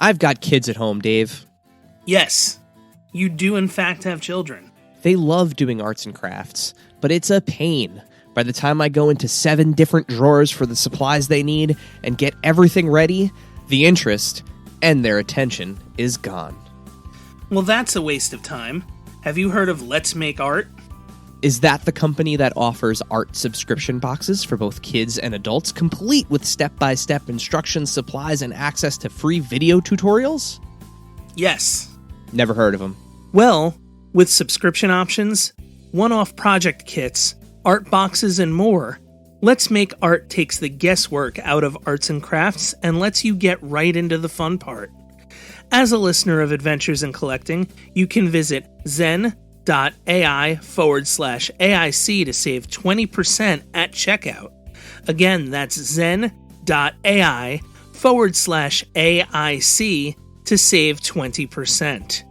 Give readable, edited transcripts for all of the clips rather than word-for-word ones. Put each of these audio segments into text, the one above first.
I've got kids at home, Dave. Yes, you do in fact have children. They love doing arts and crafts, but it's a pain. By the time I go into 7 different drawers for the supplies they need and get everything ready, the interest and their attention is gone. Well, that's a waste of time. Have you heard of Let's Make Art? Is that the company that offers art subscription boxes for both kids and adults, complete with step-by-step instructions, supplies, and access to free video tutorials? Yes. Never heard of them. Well, with subscription options, one-off project kits, art boxes, and more, Let's Make Art takes the guesswork out of arts and crafts and lets you get right into the fun part. As a listener of Adventures in Collecting, you can visit zen.ai/AIC to save 20% at checkout. Again, that's zen.ai/AIC to save 20%.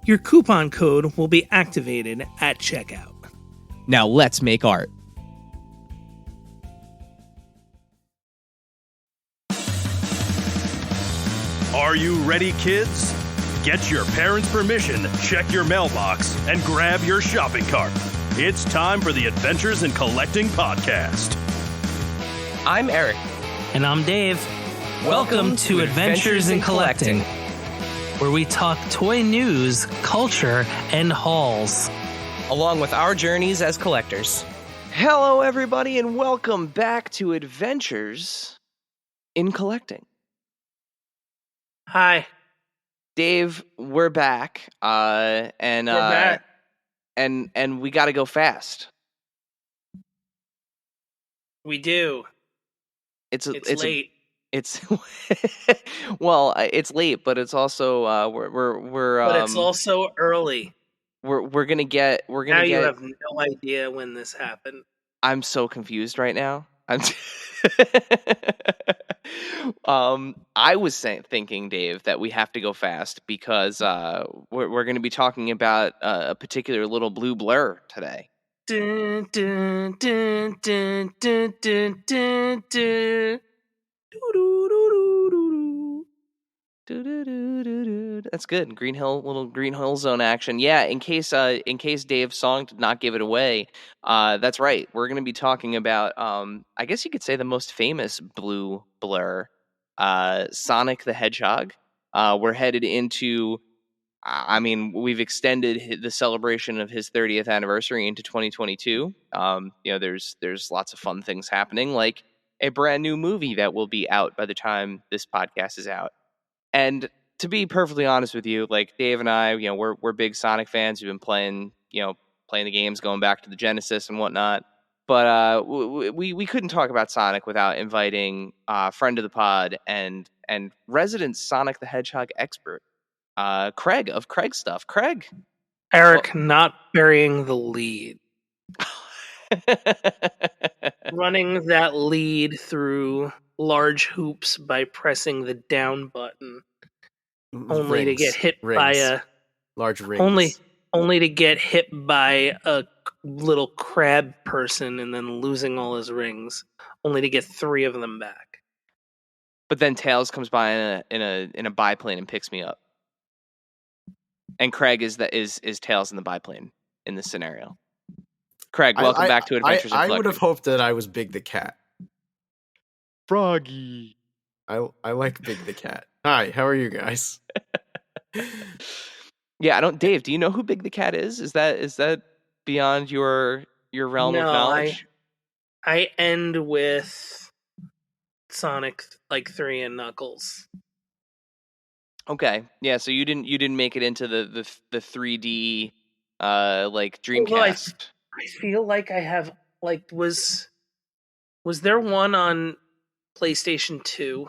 Your coupon code will be activated at checkout. Now let's make art. Are you ready, kids? Get your parents' permission, check your mailbox, and grab your shopping cart. It's time for the Adventures in Collecting podcast. I'm Erik. And I'm Dave. Welcome to Adventures in Collecting, where we talk toy news, culture, and hauls. Along with our journeys as collectors. Hello, everybody, and welcome back to Adventures in Collecting. Hi. Dave, we're back, and We're back. and we got to go fast. We do. It's late. It's well, it's late, but it's also we're But it's also early. we're gonna get Now you have no idea when this happened. I'm so confused right now. I was thinking, Dave, that we have to go fast because we're going to be talking about a particular little blue blur today. Dun, dun, dun, dun, dun, dun, dun, dun. That's good. Little Green Hill Zone action. Yeah, in case Dave's song did not give it away, that's right. We're going to be talking about, I guess you could say the most famous blue blur, Sonic the Hedgehog. We're headed into, we've extended the celebration of his 30th anniversary into 2022. There's lots of fun things happening, like a brand new movie that will be out by the time this podcast is out. And to be perfectly honest with you, like Dave and I, we're big Sonic fans. We've been playing the games going back to the Genesis and whatnot. But we couldn't talk about Sonic without inviting friend of the pod and resident Sonic the Hedgehog expert, Craig of CraigsStuff. Craig. Erik not burying the lead. Running that lead through large hoops by pressing the down button, only to get hit by a large rings. Only to get hit by a little crab person and then losing all his rings, only to get 3 of them back. But then Tails comes by in a biplane and picks me up. And Craig is Tails in the biplane in this scenario. Craig, welcome back to Adventures in Collecting. I would have hoped that I was Big the Cat. Froggy. I like Big the Cat. Hi, how are you guys? Yeah, Dave, do you know who Big the Cat is? Is that beyond your realm of knowledge? I end with Sonic 3 and Knuckles. Okay. Yeah, so you didn't make it into the 3D Dreamcast. Well, I feel like I have was there one on PlayStation 2?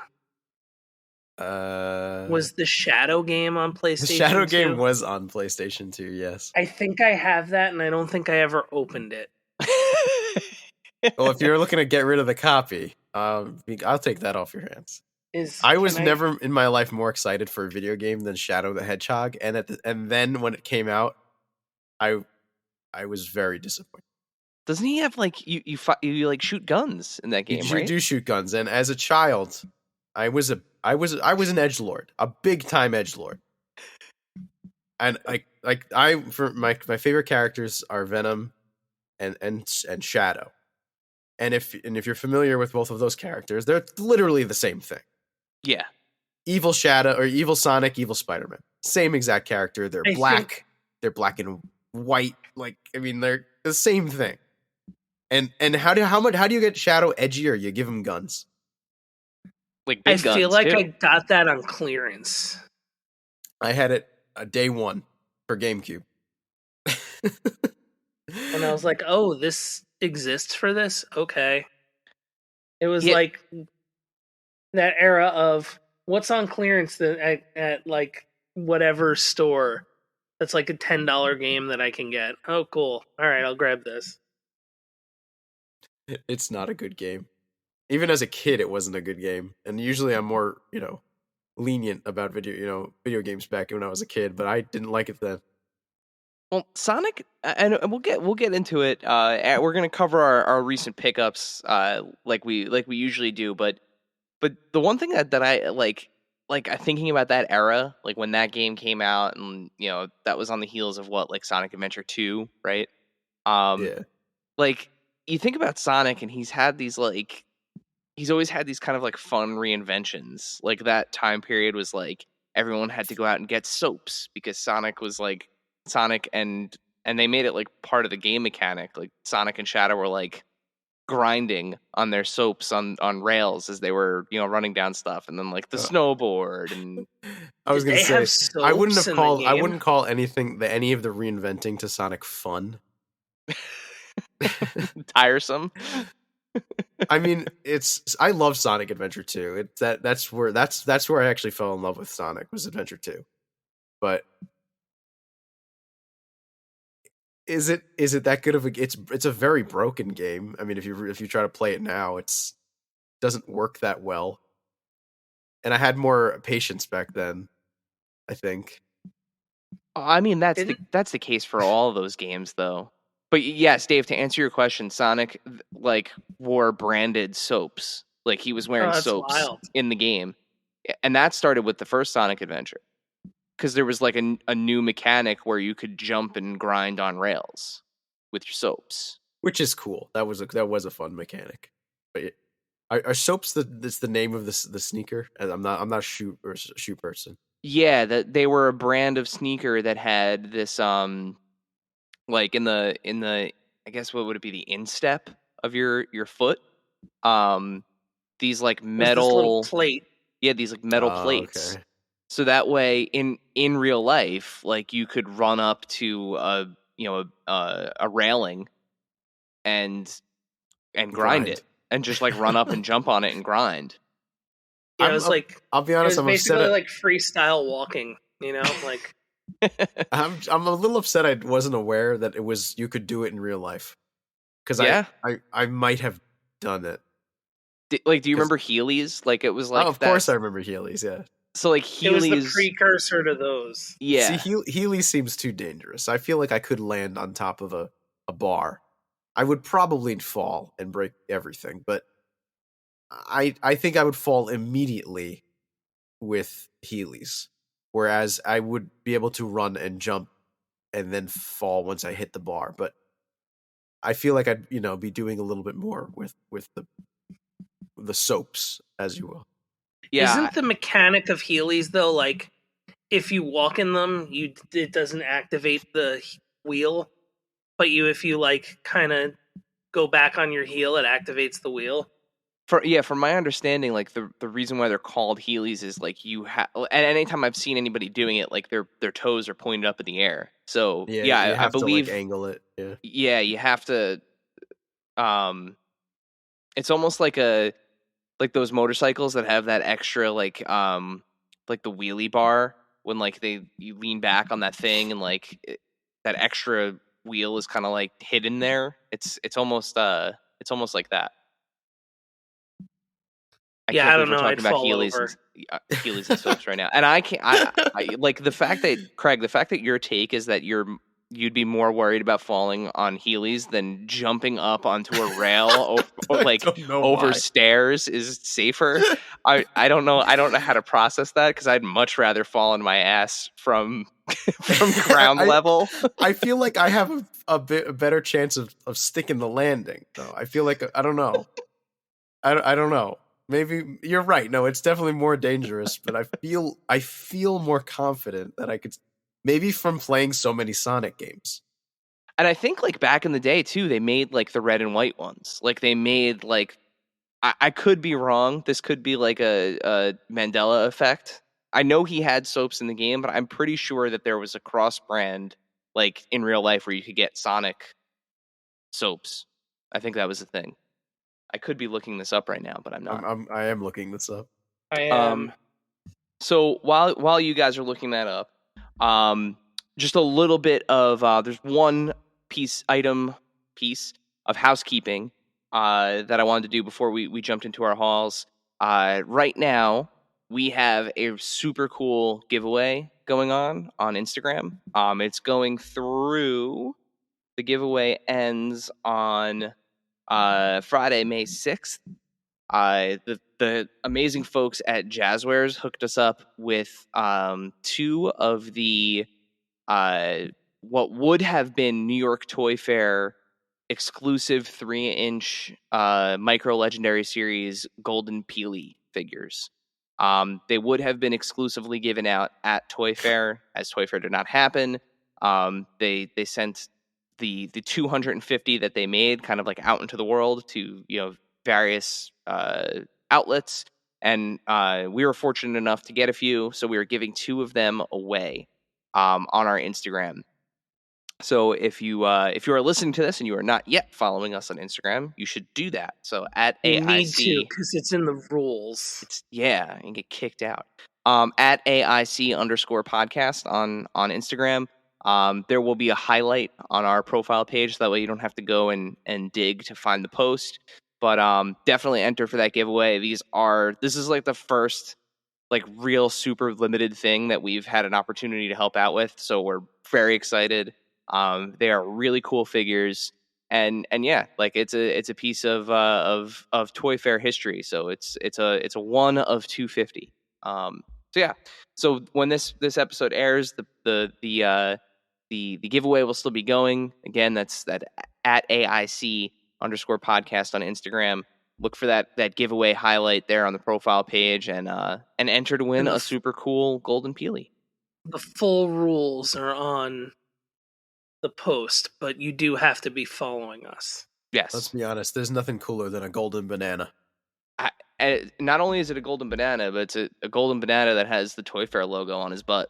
Was the Shadow game on PlayStation 2? The Shadow game was on PlayStation 2, yes. I think I have that, and I don't think I ever opened it. Well, if you're looking to get rid of the copy, I'll take that off your hands. I was never in my life more excited for a video game than Shadow the Hedgehog, and then when it came out, I was very disappointed. Doesn't he have you shoot guns in that game, right? You do shoot guns, and as a child, I was a I was an edgelord, a big time edgelord, and my favorite characters are Venom and Shadow, and if you're familiar with both of those characters, they're literally the same thing. Yeah. Evil Shadow or Evil Sonic, Evil Spider-Man, same exact character. They're black. They're black and white. Like, I mean, they're the same thing. And how do you get Shadow edgier? You give him guns. Like big I guns, feel like too. I got that on clearance. I had it day one for GameCube. And I was like, oh, this exists for this? Okay. It was Yeah. like that era of what's on clearance at like whatever store that's like a $10 game that I can get. Oh, cool. All right, I'll grab this. It's not a good game. Even as a kid, it wasn't a good game. And usually I'm more, lenient about video games back when I was a kid, but I didn't like it then. Well, Sonic, and we'll get into it. We're gonna cover our recent pickups, like we usually do. But the one thing that I like thinking about that era, like when that game came out, and that was on the heels of what, like Sonic Adventure 2, right? Yeah. Like you think about Sonic, and he's always had these kind of like fun reinventions. Like that time period was like everyone had to go out and get soaps because Sonic was like Sonic and they made it like part of the game mechanic. Like Sonic and Shadow were like grinding on their soaps on rails as they were, running down stuff, and then like the snowboard and I was Did gonna they have say I wouldn't soaps have in the called I game? wouldn't call any of the reinventing to Sonic fun. tiresome. I mean, I love Sonic Adventure 2. That's where I actually fell in love with Sonic, was Adventure 2. But is it that good of a it's a very broken game. I mean, if you try to play it now, it's doesn't work that well. And I had more patience back then, I think. I mean, that's the case for all of those games, though. But yes, Dave, to answer your question, Sonic like wore branded soaps. Like he was wearing that's soaps wild. in the game, and that started with the first Sonic Adventure, because there was like a new mechanic where you could jump and grind on rails with your soaps, which is cool. That was a fun mechanic. But are soaps the name of the sneaker? I'm not a shoe person. Yeah, that they were a brand of sneaker that had this like in the I guess what would it be, the instep of your foot, these like metal, this little plate. Yeah, these like metal plates. Okay. So that way in real life, like you could run up to a railing and grind it, and just like run up and jump on it and grind. Yeah, it was like, I'll be honest, I'm basically like freestyle walking, like. I'm a little upset I wasn't aware that you could do it in real life, because I might have done it. Do you remember Heelys? Like it was like, of course I remember Heelys. Yeah. So like Heelys, it was the precursor to those. Yeah. See, Heelys seems too dangerous. I feel like I could land on top of a bar. I would probably fall and break everything, but I think I would fall immediately with Heelys, whereas I would be able to run and jump and then fall once I hit the bar. But I feel like I'd be doing a little bit more with the soaps, as you will. Yeah. Isn't the mechanic of Heelys though, like if you walk in them, it doesn't activate the wheel, but if you like kind of go back on your heel, it activates the wheel? From my understanding, like the reason why they're called Heelys is like you have, and anytime I've seen anybody doing it, like their toes are pointed up in the air. So I believe to, like, angle it. Yeah. Yeah, you have to. It's almost like those motorcycles that have that extra like the wheelie bar, when like you lean back on that thing and like that extra wheel is kind of like hidden there. It's almost like that. I don't know. Talking about Heelys and soaps right now, and I can't. I like the fact that Craig, your take is that you're you'd be more worried about falling on Heelys than jumping up onto a rail like over why. stairs is safer. I don't know. I don't know how to process that because I'd much rather fall on my ass from ground level. I feel like I have a better chance of sticking the landing, though. I feel like I don't know. I don't know. Maybe you're right. No, it's definitely more dangerous, but I feel more confident that I could, maybe from playing so many Sonic games. And I think like back in the day too, they made like the red and white ones. Like they made like I could be wrong. This could be like a Mandela effect. I know he had soaps in the game, but I'm pretty sure that there was a cross brand like in real life where you could get Sonic soaps. I think that was the thing. I could be looking this up right now, but I'm not. I am looking this up. I am. So while you guys are looking that up, just a little bit of there's one piece of housekeeping that I wanted to do before we jumped into our hauls. Right now, we have a super cool giveaway going on Instagram. It's going through. The giveaway ends on Friday, May 6th. The amazing folks at Jazzwares hooked us up with two of the what would have been New York Toy Fair exclusive 3-inch Micro Legendary Series Golden Peely figures. They would have been exclusively given out at Toy Fair, as Toy Fair did not happen. They sent the 250 that they made kind of like out into the world to various outlets, and we were fortunate enough to get a few, so we were giving 2 of them away on our Instagram. So if you are listening to this and you are not yet following us on Instagram, you should do that. So at You AIC, need to, because it's in the rules. and get kicked out. At AIC_podcast on Instagram. There will be a highlight on our profile page, so that way you don't have to go and dig to find the post. But definitely enter for that giveaway. This is like the first like real super limited thing that we've had an opportunity to help out with, so we're very excited. They are really cool figures, and yeah, like it's a piece of Toy Fair history. So it's a 1 of 250. So yeah, so when this episode airs, the giveaway will still be going. Again, that's that at AIC_podcast on Instagram. Look for that giveaway highlight there on the profile page, and enter to win a super cool Golden Peely. The full rules are on the post, but you do have to be following us. Yes. Let's be honest. There's nothing cooler than a golden banana. Not only is it a golden banana, but it's a golden banana that has the Toy Fair logo on his butt.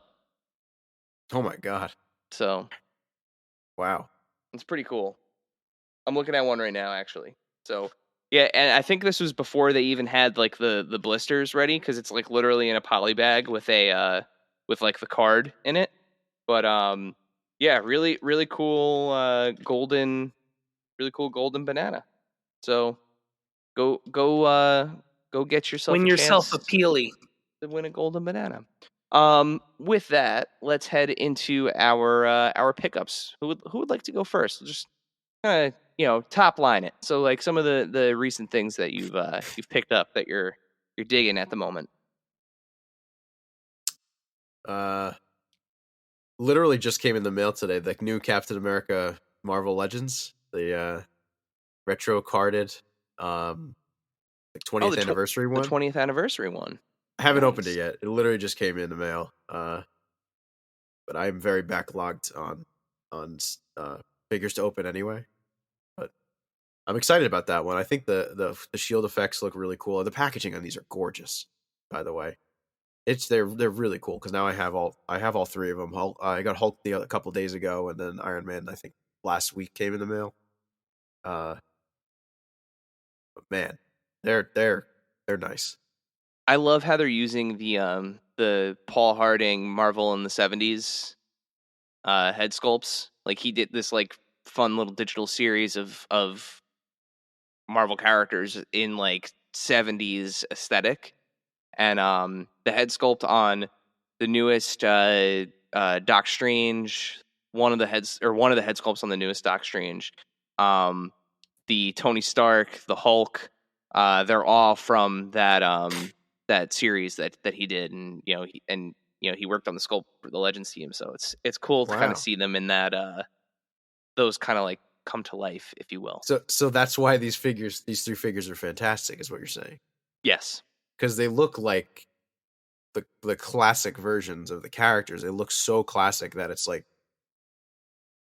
Oh my god. So. Wow. It's pretty cool. I'm looking at one right now, actually. So. Yeah, and I think this was before they even had like the blisters ready, because it's like literally in a poly bag with a with like the card in it. But yeah, really really cool golden banana. So go get yourself Win yourself a Peely to win a golden banana. With that, let's head into our pickups. Who would like to go first? Just top line it. So like some of the recent things that you've picked up that you're digging at the moment. Literally just came in the mail today. The new Captain America Marvel Legends, the retro carded, like 20th anniversary one. The 20th anniversary one. I haven't opened it yet. It literally just came in the mail. But I'm very backlogged on figures to open anyway. But I'm excited about that one. I think the shield effects look really cool. The packaging on these are gorgeous, by the way. They're really cool, because now I have all 3 of them. I got Hulk a couple days ago, and then Iron Man I think last week came in the mail. But man, they're nice. I love how they're using the Paul Harding Marvel in the 70s head sculpts. Like he did this like fun little digital series of Marvel characters in like 70s aesthetic, and the head sculpt on the newest Doc Strange, one of the head sculpts on the newest Doc Strange, the Tony Stark, the Hulk, they're all from that series that he did, and he worked on the sculpt for the Legends team, so it's cool to kind of see them in that those kind of like come to life, if you will. So that's why these 3 figures are fantastic, is what you're saying? Yes, because they look like the classic versions of the characters. They look so classic that it's like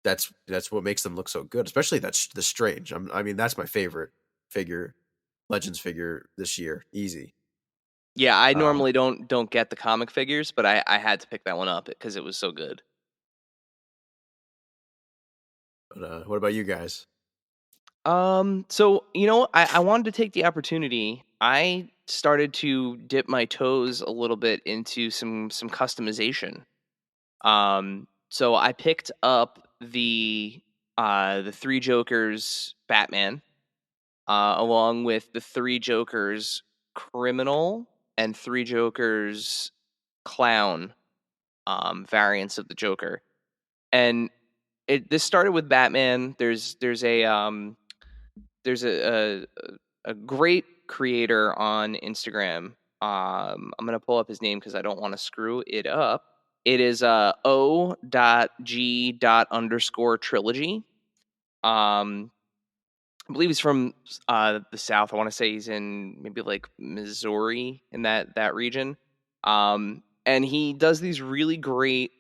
that's what makes them look so good. Especially that's the Strange. I mean, that's my favorite figure, Legends figure this year, easy. Yeah, I normally don't get the comic figures, but I had to pick that one up because it was so good. But what about you guys? So I wanted to take the opportunity. I started to dip my toes a little bit into some customization. So I picked up the 3 Jokers Batman, along with the 3 Jokers Criminal and 3 Jokers Clown, variants of the Joker. And this started with Batman. There's a great creator on Instagram. I'm gonna pull up his name because I don't want to screw it up. It is O.G._trilogy. I believe he's from the South. I want to say he's in maybe like Missouri, in that region. And he does these really great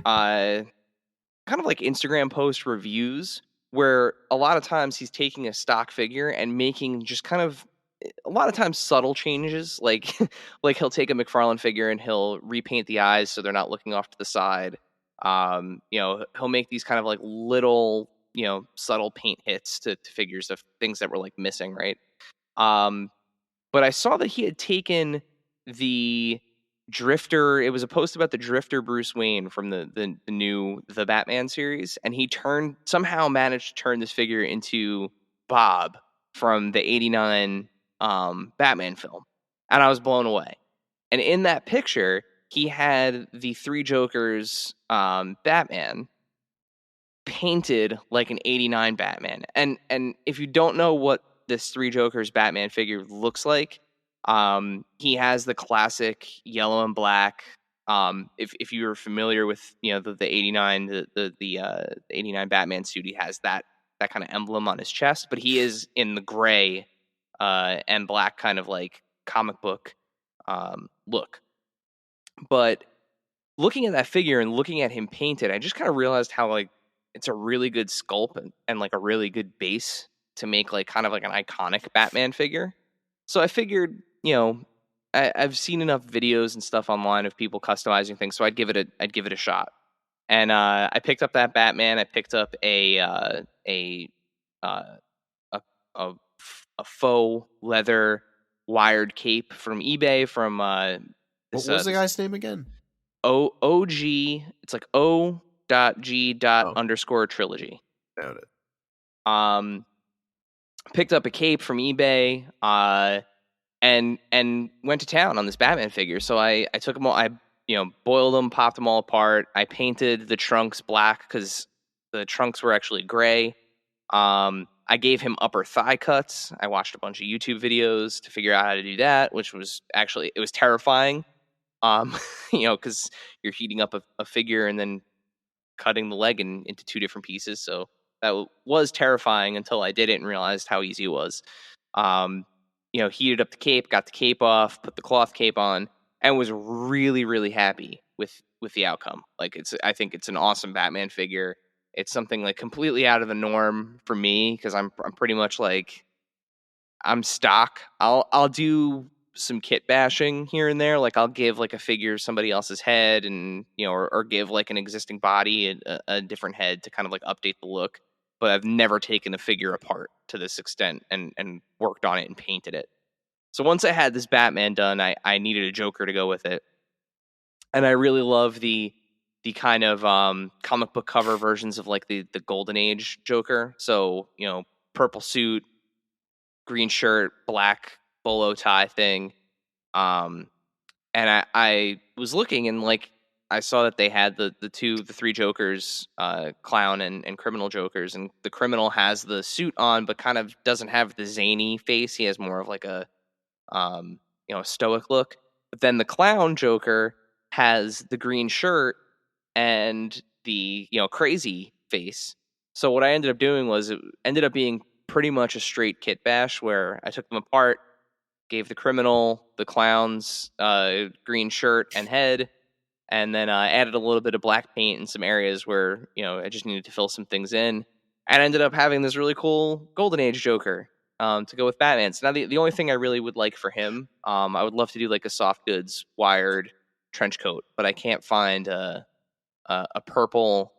kind of like Instagram post reviews where a lot of times he's taking a stock figure and making just kind of a lot of times subtle changes, like like he'll take a McFarlane figure and he'll repaint the eyes so they're not looking off to the side. He'll make these kind of like little, subtle paint hits to figures of things that were like missing, right? But I saw that he had taken the Drifter. It was a post about the Drifter Bruce Wayne from the new The Batman series, and he somehow managed to turn this figure into Bob from the '89 Batman film, and I was blown away. And in that picture, he had the 3 Jokers Batman painted like an '89 Batman. And if you don't know what this 3 Jokers Batman figure looks like, he has the classic yellow and black. If you're familiar with the '89 the '89 Batman suit, he has that kind of emblem on his chest, but he is in the gray and black kind of like comic book look. But looking at that figure and looking at him painted, I just kind of realized how like it's a really good sculpt and like a really good base to make like kind of like an iconic Batman figure. So I figured, I've seen enough videos and stuff online of people customizing things, so I'd give it a shot. And I picked up that Batman. I picked up a faux leather wired cape from eBay from what was the guy's name again? OG. It's like O.G._trilogy. Found it. Picked up a cape from eBay, and went to town on this Batman figure. So I took them all. I boiled them, popped them all apart. I painted the trunks black because the trunks were actually gray. I gave him upper thigh cuts. I watched a bunch of YouTube videos to figure out how to do that, which was actually, it was terrifying. Because you're heating up a figure and then cutting the leg into 2 different pieces. So that was terrifying until I did it and realized how easy it was. Heated up the cape, got the cape off, put the cloth cape on, and was really, really happy with the outcome. Like I think it's an awesome Batman figure. It's something like completely out of the norm for me because I'm pretty much like I'm stock. I'll do some kit bashing here and there. Like I'll give like a figure somebody else's head and, or give like an existing body a different head to kind of like update the look. But I've never taken a figure apart to this extent and worked on it and painted it. So once I had this Batman done, I needed a Joker to go with it. And I really love the kind of comic book cover versions of like the Golden Age Joker. So, purple suit, green shirt, black bolo tie thing. And I was looking and like I saw that they had the three Jokers, clown and criminal Jokers, and the criminal has the suit on, but kind of doesn't have the zany face. He has more of like a stoic look. But then the clown Joker has the green shirt and the crazy face. So what I ended up doing was it ended up being pretty much a straight kit bash where I took them apart, gave the criminal the clown's green shirt and head, and then added a little bit of black paint in some areas where I just needed to fill some things in, and I ended up having this really cool Golden Age Joker to go with Batman. So now the only thing I really would like for him, I would love to do like a soft goods wired trench coat, but I can't find a purple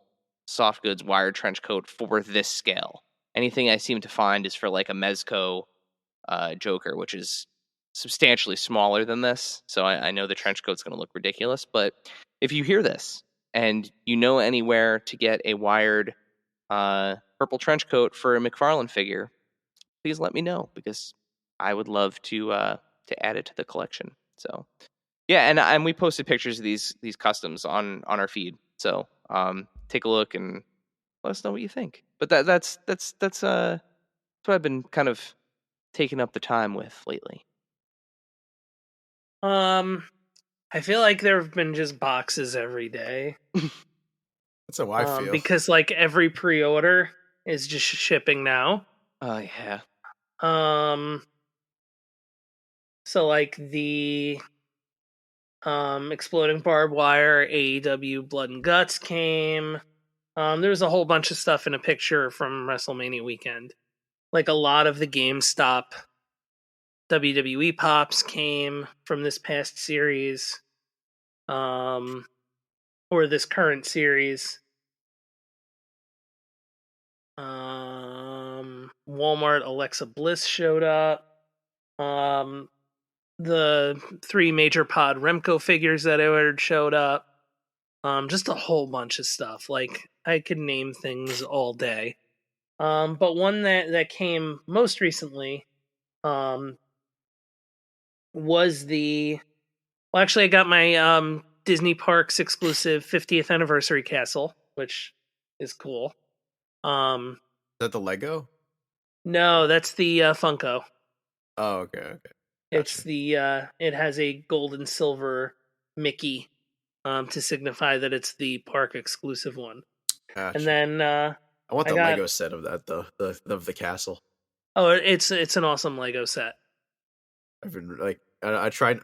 soft goods wired trench coat for this scale. Anything I seem to find is for like a Mezco Joker, which is substantially smaller than this. So I know the trench coat's going to look ridiculous. But if you hear this and you know anywhere to get a wired purple trench coat for a McFarlane figure, please let me know, because I would love to add it to the collection. So yeah, and we posted pictures of these customs on our feed. So take a look and let us know what you think. But that's what I've been kind of taking up the time with lately. I feel like there have been just boxes every day. That's how I feel. Because like every pre-order is just shipping now. Oh yeah. So like the exploding barbed wire AEW Blood and Guts came. There was a whole bunch of stuff in a picture from WrestleMania weekend. Like a lot of the GameStop WWE pops came from this past series, or this current series. Walmart Alexa Bliss showed up. The 3 major pod Remco figures that I ordered showed up. Just a whole bunch of stuff. Like I could name things all day. But one that came most recently, was actually I got my Disney Parks exclusive 50th anniversary castle, which is cool. Is that the Lego? No, that's the Funko. Oh, okay. Gotcha. It's the it has a gold and silver Mickey to signify that it's the park exclusive one. Gotcha. And then I want the Lego set of that though, the castle. Oh, it's an awesome Lego set. I've been like I try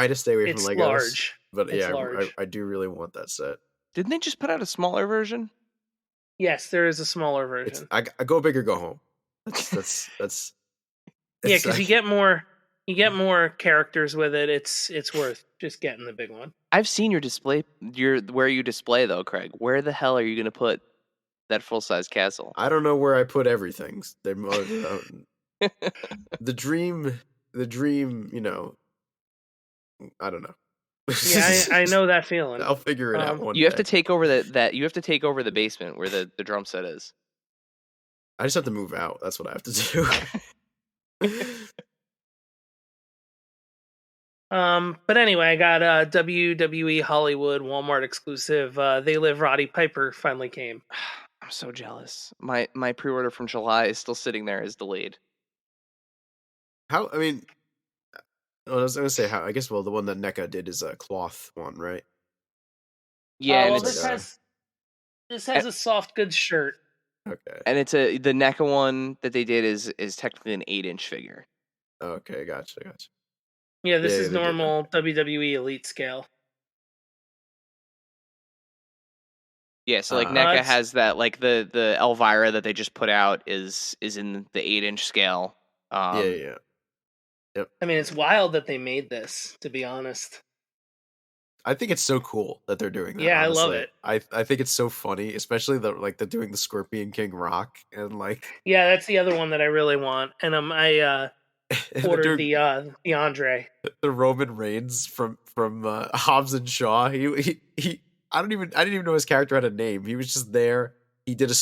to stay away from Legos. It's large. But it's large. I do really want that set. Didn't they just put out a smaller version? Yes, there is a smaller version. I go big or go home. That's yeah, because you get more characters with it. It's worth just getting the big one. I've seen your display, where you display though, Craig. Where the hell are you going to put that full size castle? I don't know where I put everything. The dream, I don't know. Yeah, I know that feeling. I'll figure it out one day. You have to take over you have to take over the basement where the drum set is. I just have to move out. That's what I have to do. But anyway, I got a WWE Hollywood Walmart exclusive. They Live Roddy Piper finally came. I'm so jealous. My pre-order from July is still sitting there as delayed. How? I mean, I was gonna say how. I guess the one that NECA did is a cloth one, right? Yeah, and this has a soft goods shirt. Okay, and it's the NECA one that they did is technically an 8-inch figure. Okay, gotcha. Yeah, this is normal WWE Elite scale. Yeah, so like NECA has that, like the Elvira that they just put out is in the 8-inch scale. Yeah. Yep. I mean, it's wild that they made this, to be honest. I think it's so cool that they're doing that. Yeah, honestly. I love it. I think it's so funny, especially they're doing the Scorpion King rock and like. Yeah, that's the other one that I really want, and I ordered the Andre. The Roman Reigns from Hobbs and Shaw. He I didn't even know his character had a name. He was just there. He did a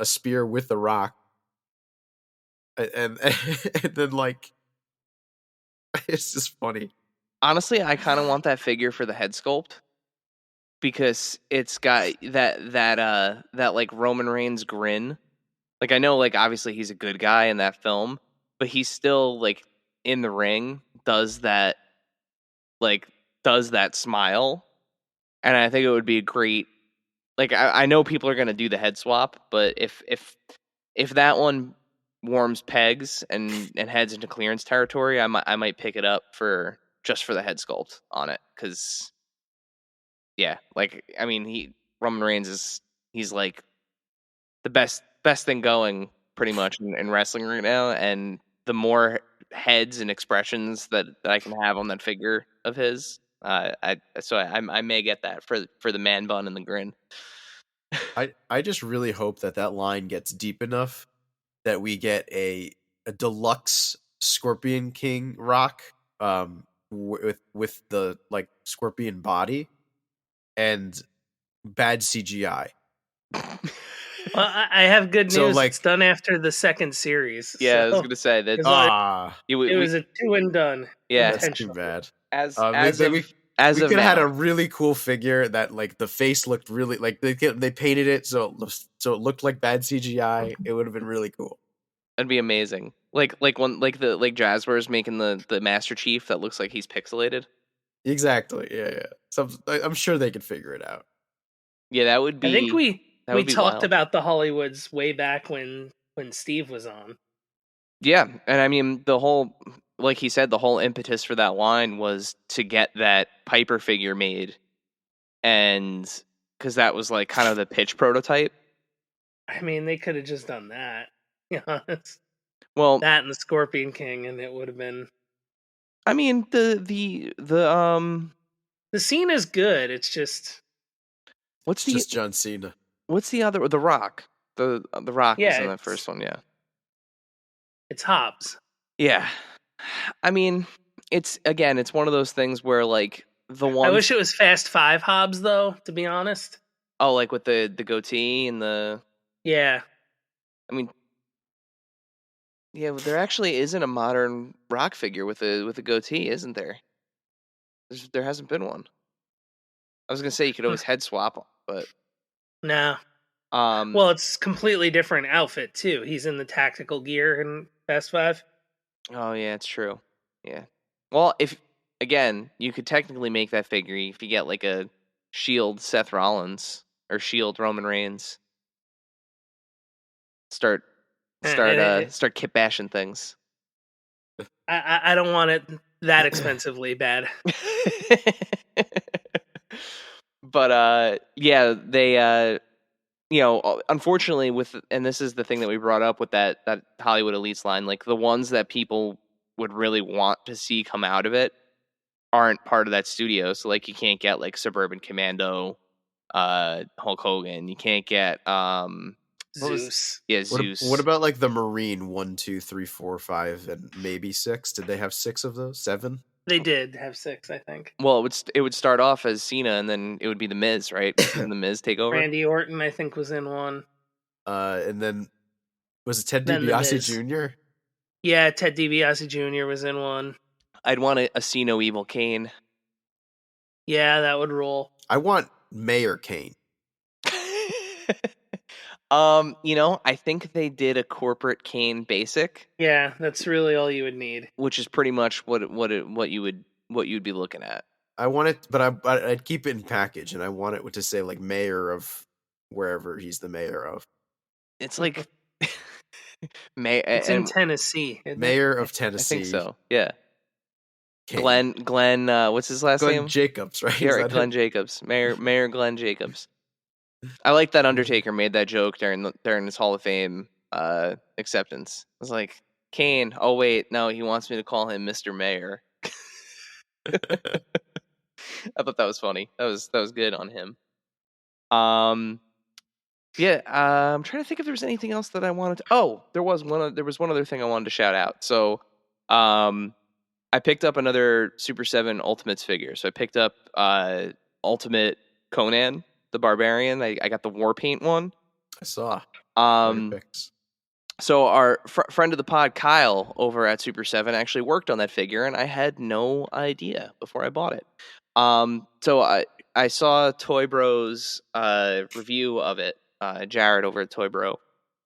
spear with the rock, and then like. It's just funny. Honestly, I kind of want that figure for the head sculpt. because it's got that like Roman Reigns grin. Like, I know, like, obviously he's a good guy in that film, but he's still, like, in the ring, does that smile, and I think it would be a great, like, I know people are gonna do the head swap, but if that one warms pegs and heads into clearance territory, I might pick it up for the head sculpt on it, because yeah, like, I mean, Roman Reigns he's like the best thing going pretty much in wrestling right now, and the more heads and expressions that I can have on that figure of his, I may get that for the man bun and the grin. I just really hope that line gets deep enough that we get a deluxe Scorpion King rock with the like scorpion body and bad CGI. Well, I have good news. So, like, it's done after the second series. Yeah, so I was gonna say that. it was a 2 and done. Yeah, that's too bad. We could have had a really cool figure that, like, the face looked really like they painted it so it looked like bad CGI. It would have been really cool. That'd be amazing. Like Jazzware's making the Master Chief that looks like he's pixelated. Exactly. Yeah. So I'm sure they could figure it out. Yeah, that would be. I think we talked wild. about the Hollywoods way back when Steve was on. Yeah, and I mean the whole, like he said, the whole impetus for that line was to get that Piper figure made, and because that was like kind of the pitch prototype. I mean, they could have just done that. To be honest. Well, that and the Scorpion King, and it would have been. I mean, the scene is good. It's just just John Cena. What's the other? The Rock. The Rock was in that first one. Yeah, it's Hobbs. Yeah, I mean, it's one of those things where, like, the one. I wish it was Fast 5 Hobbs, though. To be honest. Oh, like with the goatee and the. Yeah. I mean, yeah, there actually isn't a modern Rock figure with a goatee, isn't there? There hasn't been one. I was gonna say you could always head swap, but no. Well, it's completely different outfit too. He's in the tactical gear in Fast 5. Oh yeah, it's true. Yeah. Well, if again, you could technically make that figure if you get like a Shield Seth Rollins or Shield Roman Reigns. Start kit bashing things. I don't want it that expensively bad. But yeah, they unfortunately and this is the thing that we brought up with that Hollywood Elites line, like the ones that people would really want to see come out of it aren't part of that studio. So like you can't get like Suburban Commando, Hulk Hogan. You can't get Zeus. Zeus. What about like the Marine 1, 2, 3, 4, 5, and maybe 6? Did they have 6 of those? 7? They did have 6, I think. Well, it would start off as Cena, and then it would be the Miz, right? And the Miz take over. Randy Orton, I think, was in one. And then was it Ted DiBiase Jr.? Yeah, Ted DiBiase Jr. was in one. I'd want a See No Evil Kane. Yeah, that would roll. I want Mayor Kane. I think they did a corporate Kane basic. Yeah, that's really all you would need. Which is pretty much what you'd be looking at. I want it, but I'd keep it in package, and I want it to say like mayor of wherever he's the mayor of. It's like it's in Tennessee. Mayor of Tennessee. I think so. Yeah. Kane. Glenn. What's his last name? Glenn Jacobs, right? Yeah, right, Glenn Jacobs. Mayor Glenn Jacobs. I like that Undertaker made that joke during his Hall of Fame acceptance. I was like, Kane. Oh wait, no, he wants me to call him Mr. Mayor. I thought that was funny. That was good on him. Yeah. I'm trying to think if there was anything else that I wanted to. Oh, there was one other thing I wanted to shout out. So, I picked up another Super 7 Ultimates figure. So I picked up Ultimate Conan, the Barbarian. I got the war paint one. I saw. So our friend of the pod, Kyle, over at Super 7, actually worked on that figure, and I had no idea before I bought it. So I I saw Toy Bro's review of it, Jared over at Toy Bro,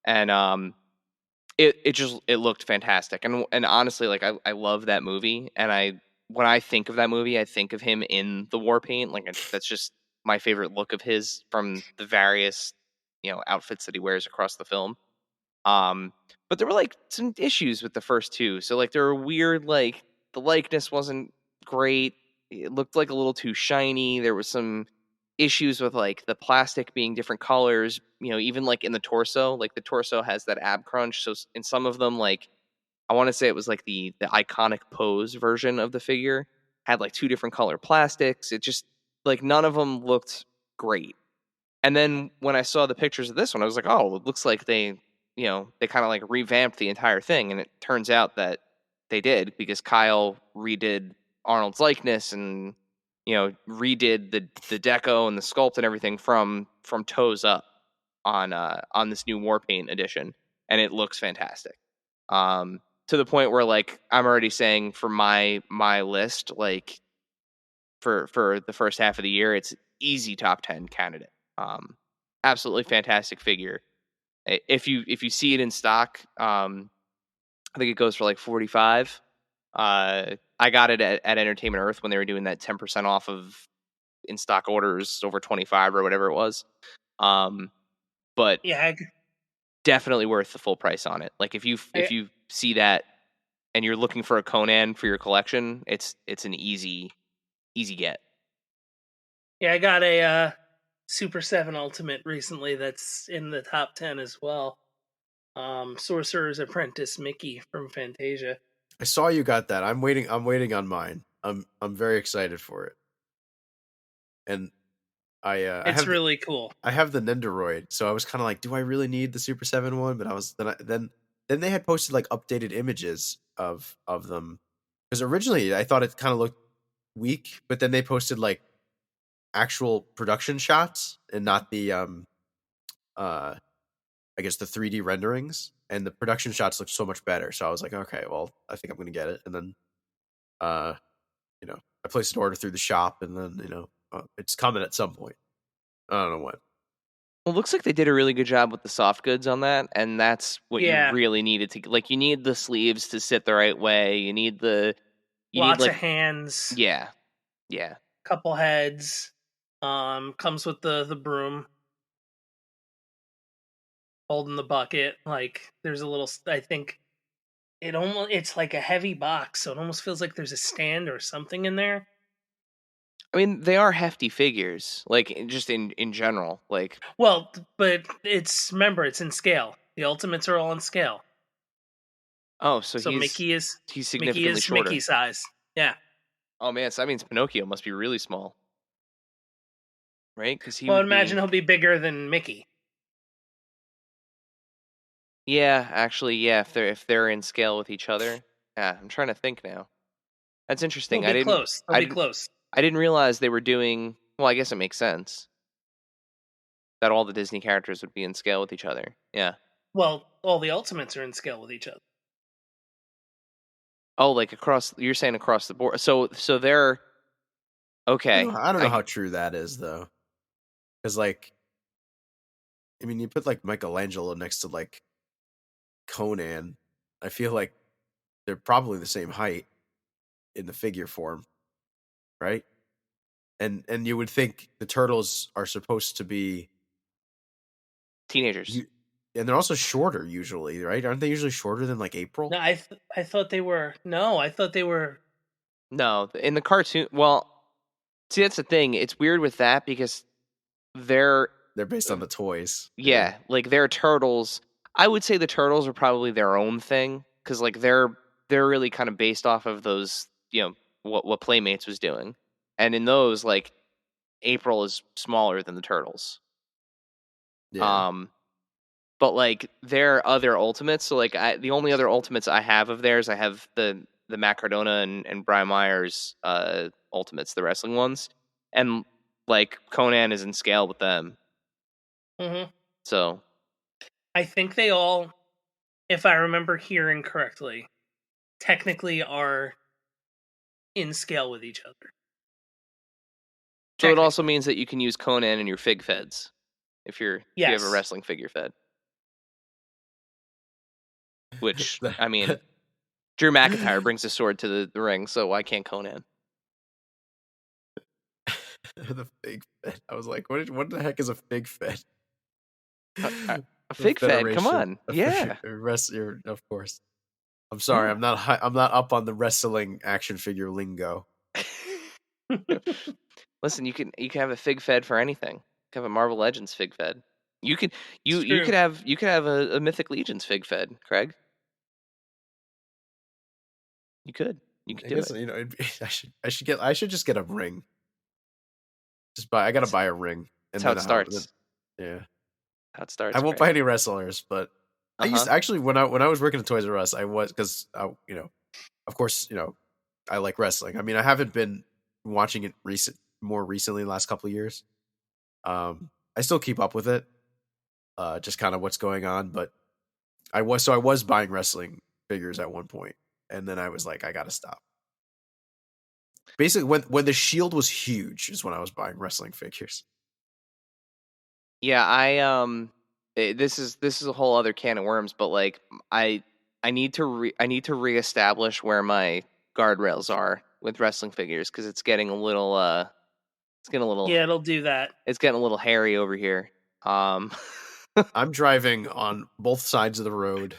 and it looked fantastic. And honestly, like I love that movie, and when I think of that movie, I think of him in the war paint. Like that's just my favorite look of his from the various outfits that he wears across the film. But there were like some issues with the first two. So like there were weird, like the likeness wasn't great. It looked like a little too shiny. There was some issues with like the plastic being different colors, even like in the torso, like the torso has that ab crunch. So in some of them, like I want to say it was like the iconic pose version of the figure had like two different color plastics. It just like none of them looked great. And then when I saw the pictures of this one, I was like, oh, it looks like they kind of like revamped the entire thing. And it turns out that they did because Kyle redid Arnold's likeness and, redid the deco and the sculpt and everything from toes up on this new war paint edition. And it looks fantastic. To the point where like, I'm already saying for my list, like for the first half of the year, it's easy top 10 candidate. Absolutely fantastic figure. If you see it in stock, I think it goes for like 45. I got it at Entertainment Earth when they were doing that 10% off of in stock orders over 25 or whatever it was. But yeah, definitely worth the full price on it. Like if you see that and you're looking for a Conan for your collection, it's an easy get. Yeah, I got a Super 7 Ultimate recently that's in the top 10 as well. Sorcerer's Apprentice Mickey from Fantasia. I saw you got that. I'm waiting on mine. I'm very excited for it. And It's really cool. I have the Nendoroid, so I was kind of like, do I really need the Super 7 one? But I was then they had posted like updated images of them, because originally I thought it kind of looked weak, but then they posted like actual production shots and not the I guess the 3D renderings, and the production shots look so much better. So I was like, okay, well, I think I'm gonna get it. And then uh I placed an order through the shop, and then it's coming at some point. I don't know when. Well, it looks like they did a really good job with the soft goods on that, and that's what you Yeah. really needed to like. You need the sleeves to sit the right way. You need Lots like of hands. yeah. Couple heads. Comes with the broom holding the bucket. Like there's a little. I think it's like a heavy box, so it almost feels like there's a stand or something in there. I mean, they are hefty figures, like just in general. Like, Well, but remember it's in scale. The Ultimates are all in scale. oh, so So he's significantly shorter. Mickey size. Yeah. Oh man, so that means Pinocchio must be really small, right? Because he Well, I'd would be. imagine he'll be bigger than Mickey. Yeah, actually, yeah. If they're in scale with each other, yeah. I'm trying to think now. That's interesting. They'll be close. They'll be close. I didn't realize they were doing. Well, I guess it makes sense that all the Disney characters would be in scale with each other. Yeah. Well, all the Ultimates are in scale with each other. Oh, like you're saying across the board. So they're okay. I don't know how true that is though, because like, I mean, you put like Michelangelo next to like Conan, I feel like they're probably the same height in the figure form, right? And you would think the turtles are supposed to be teenagers. And they're also shorter usually, right? Aren't they usually shorter than like April? No, I thought they were. No, I thought they were. No, in the cartoon. Well, see, that's the thing. It's weird with that because they're based on the toys. Yeah, like they're turtles. I would say the turtles are probably their own thing because like they're really kind of based off of those, what Playmates was doing, and in those like April is smaller than the turtles. Yeah. But like their other ultimates, so like the only other ultimates I have of theirs, I have the Matt Cardona and Brian Myers ultimates, the wrestling ones, and like Conan is in scale with them. Mm-hmm. So I think they all, if I remember hearing correctly, technically are in scale with each other. So it also means that you can use Conan in your fig feds if you have a wrestling figure fed. Which, I mean, Drew McIntyre brings a sword to the ring, so why can't Conan? The fig fed. I was like, what the heck is a fig fed? A fig fed? Come on. Yeah. Of course. I'm sorry. I'm not up on the wrestling action figure lingo. Listen, you can have a fig fed for anything. You can have a Marvel Legends fig fed. You could have a Mythic Legions fig fed, Craig. You could do it. You know, I should just get a ring. I gotta buy a ring. That's how it starts. Yeah. How it starts. I won't buy any wrestlers, but I used actually when I was working at Toys R Us, I was because you know, of course, you know, I like wrestling. I mean, I haven't been watching it more recently, the last couple of years. I still keep up with it, just kind of what's going on. But I was buying wrestling figures at one point, and then I was like, I gotta stop. Basically, when the Shield was huge, is when I was buying wrestling figures. Yeah, this is a whole other can of worms, but like I need to reestablish where my guardrails are with wrestling figures because it's getting a little yeah, it'll do that. It's getting a little hairy over here. I'm driving on both sides of the road.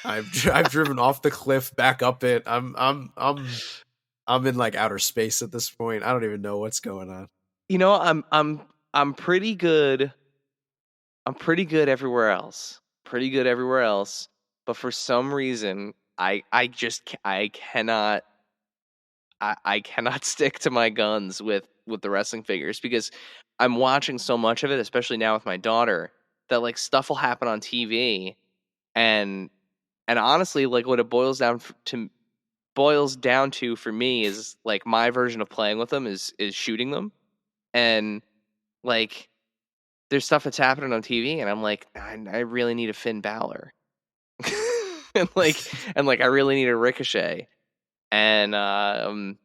I've driven off the cliff, back up it. I'm in like outer space at this point. I don't even know what's going on. You know, I'm pretty good. I'm pretty good everywhere else. But for some reason, I cannot stick to my guns with the wrestling figures because I'm watching so much of it, especially now with my daughter, that like stuff will happen on TV, and honestly, like what it boils down to for me is like my version of playing with them is shooting them, and like there's stuff that's happening on TV, and I'm like, I really need a Finn Balor, and I really need a Ricochet, and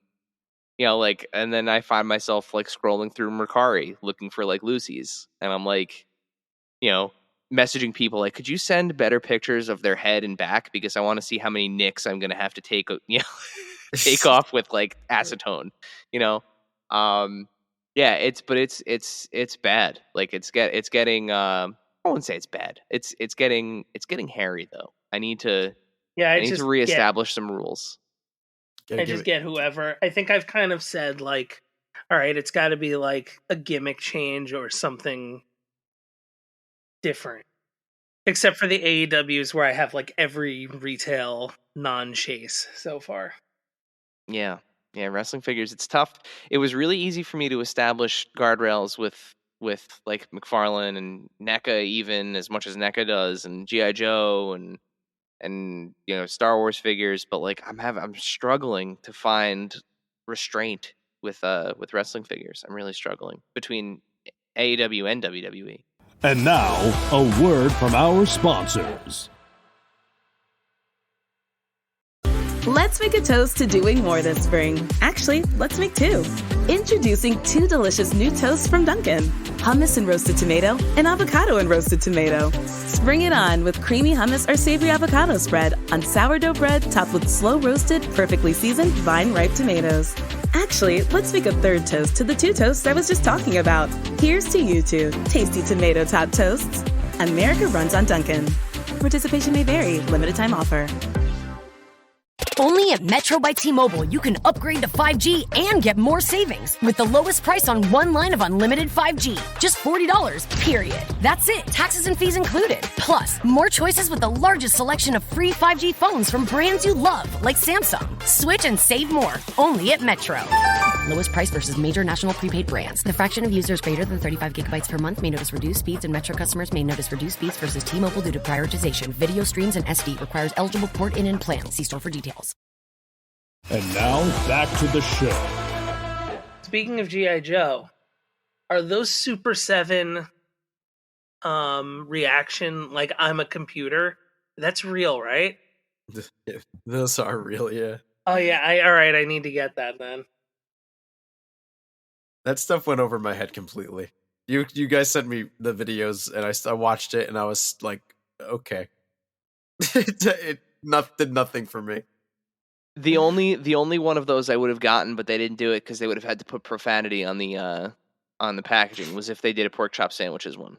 you know, like, and then I find myself like scrolling through Mercari looking for like Lucy's, and I'm like, you know, messaging people like, could you send better pictures of their head and back because I want to see how many nicks I'm gonna have to take, you know, take off with like acetone, you know. Yeah, it's bad. Like it's getting I wouldn't say it's bad. It's getting hairy though. I need to reestablish some rules. Get whoever. I think I've kind of said like, all right, it's got to be like a gimmick change or something different. Except for the AEWs where I have like every retail non-chase so far. Yeah, wrestling figures, it's tough. It was really easy for me to establish guardrails with like McFarlane and NECA, even as much as NECA does, and G.I. Joe and you know, Star Wars figures, but like I'm struggling to find restraint with wrestling figures. I'm really struggling between AEW and WWE. And now, a word from our sponsors. Let's make a toast to doing more this spring. Actually, let's make two. Introducing two delicious new toasts from Dunkin'. Hummus and roasted tomato and avocado and roasted tomato. Spring it on with creamy hummus or savory avocado spread on sourdough bread topped with slow roasted, perfectly seasoned vine-ripe tomatoes. Actually, let's make a third toast to the two toasts I was just talking about. Here's to you two, tasty tomato top toasts. America runs on Dunkin'. Participation may vary. Limited time offer. Only at Metro by T-Mobile, you can upgrade to 5G and get more savings with the lowest price on one line of unlimited 5G. Just $40, period. That's it, taxes and fees included. Plus, more choices with the largest selection of free 5G phones from brands you love, like Samsung. Switch and save more, only at Metro. Lowest price versus major national prepaid brands. The fraction of users greater than 35 gigabytes per month may notice reduced speeds, and Metro customers may notice reduced speeds versus T-Mobile due to prioritization. Video streams and SD requires eligible port-in and plan. See store for details. And now, back to the show. Speaking of G.I. Joe, are those Super 7 reaction, like I'm a computer? That's real, right? Those are real, yeah. Oh, yeah. All right, I need to get that then. That stuff went over my head completely. You guys sent me the videos, and I watched it, and I was like, okay. it did nothing for me. The only one of those I would have gotten, but they didn't do it because they would have had to put profanity on the packaging, was if they did a pork chop sandwiches one.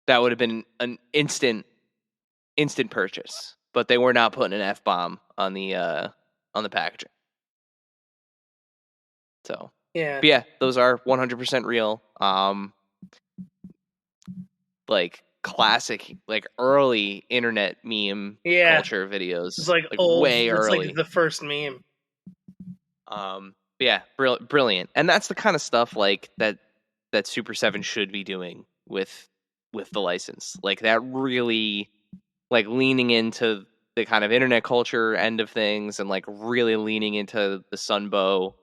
That would have been an instant purchase, but they were not putting an F-bomb on the packaging. So Yeah. but yeah, those are 100% real. Like classic, like early internet meme culture videos. It's like old. Way it's early. Like the first meme. Yeah, brilliant, and that's the kind of stuff like that Super 7 should be doing with the license. Like that really, like leaning into the kind of internet culture end of things, and like really leaning into the Sunbow,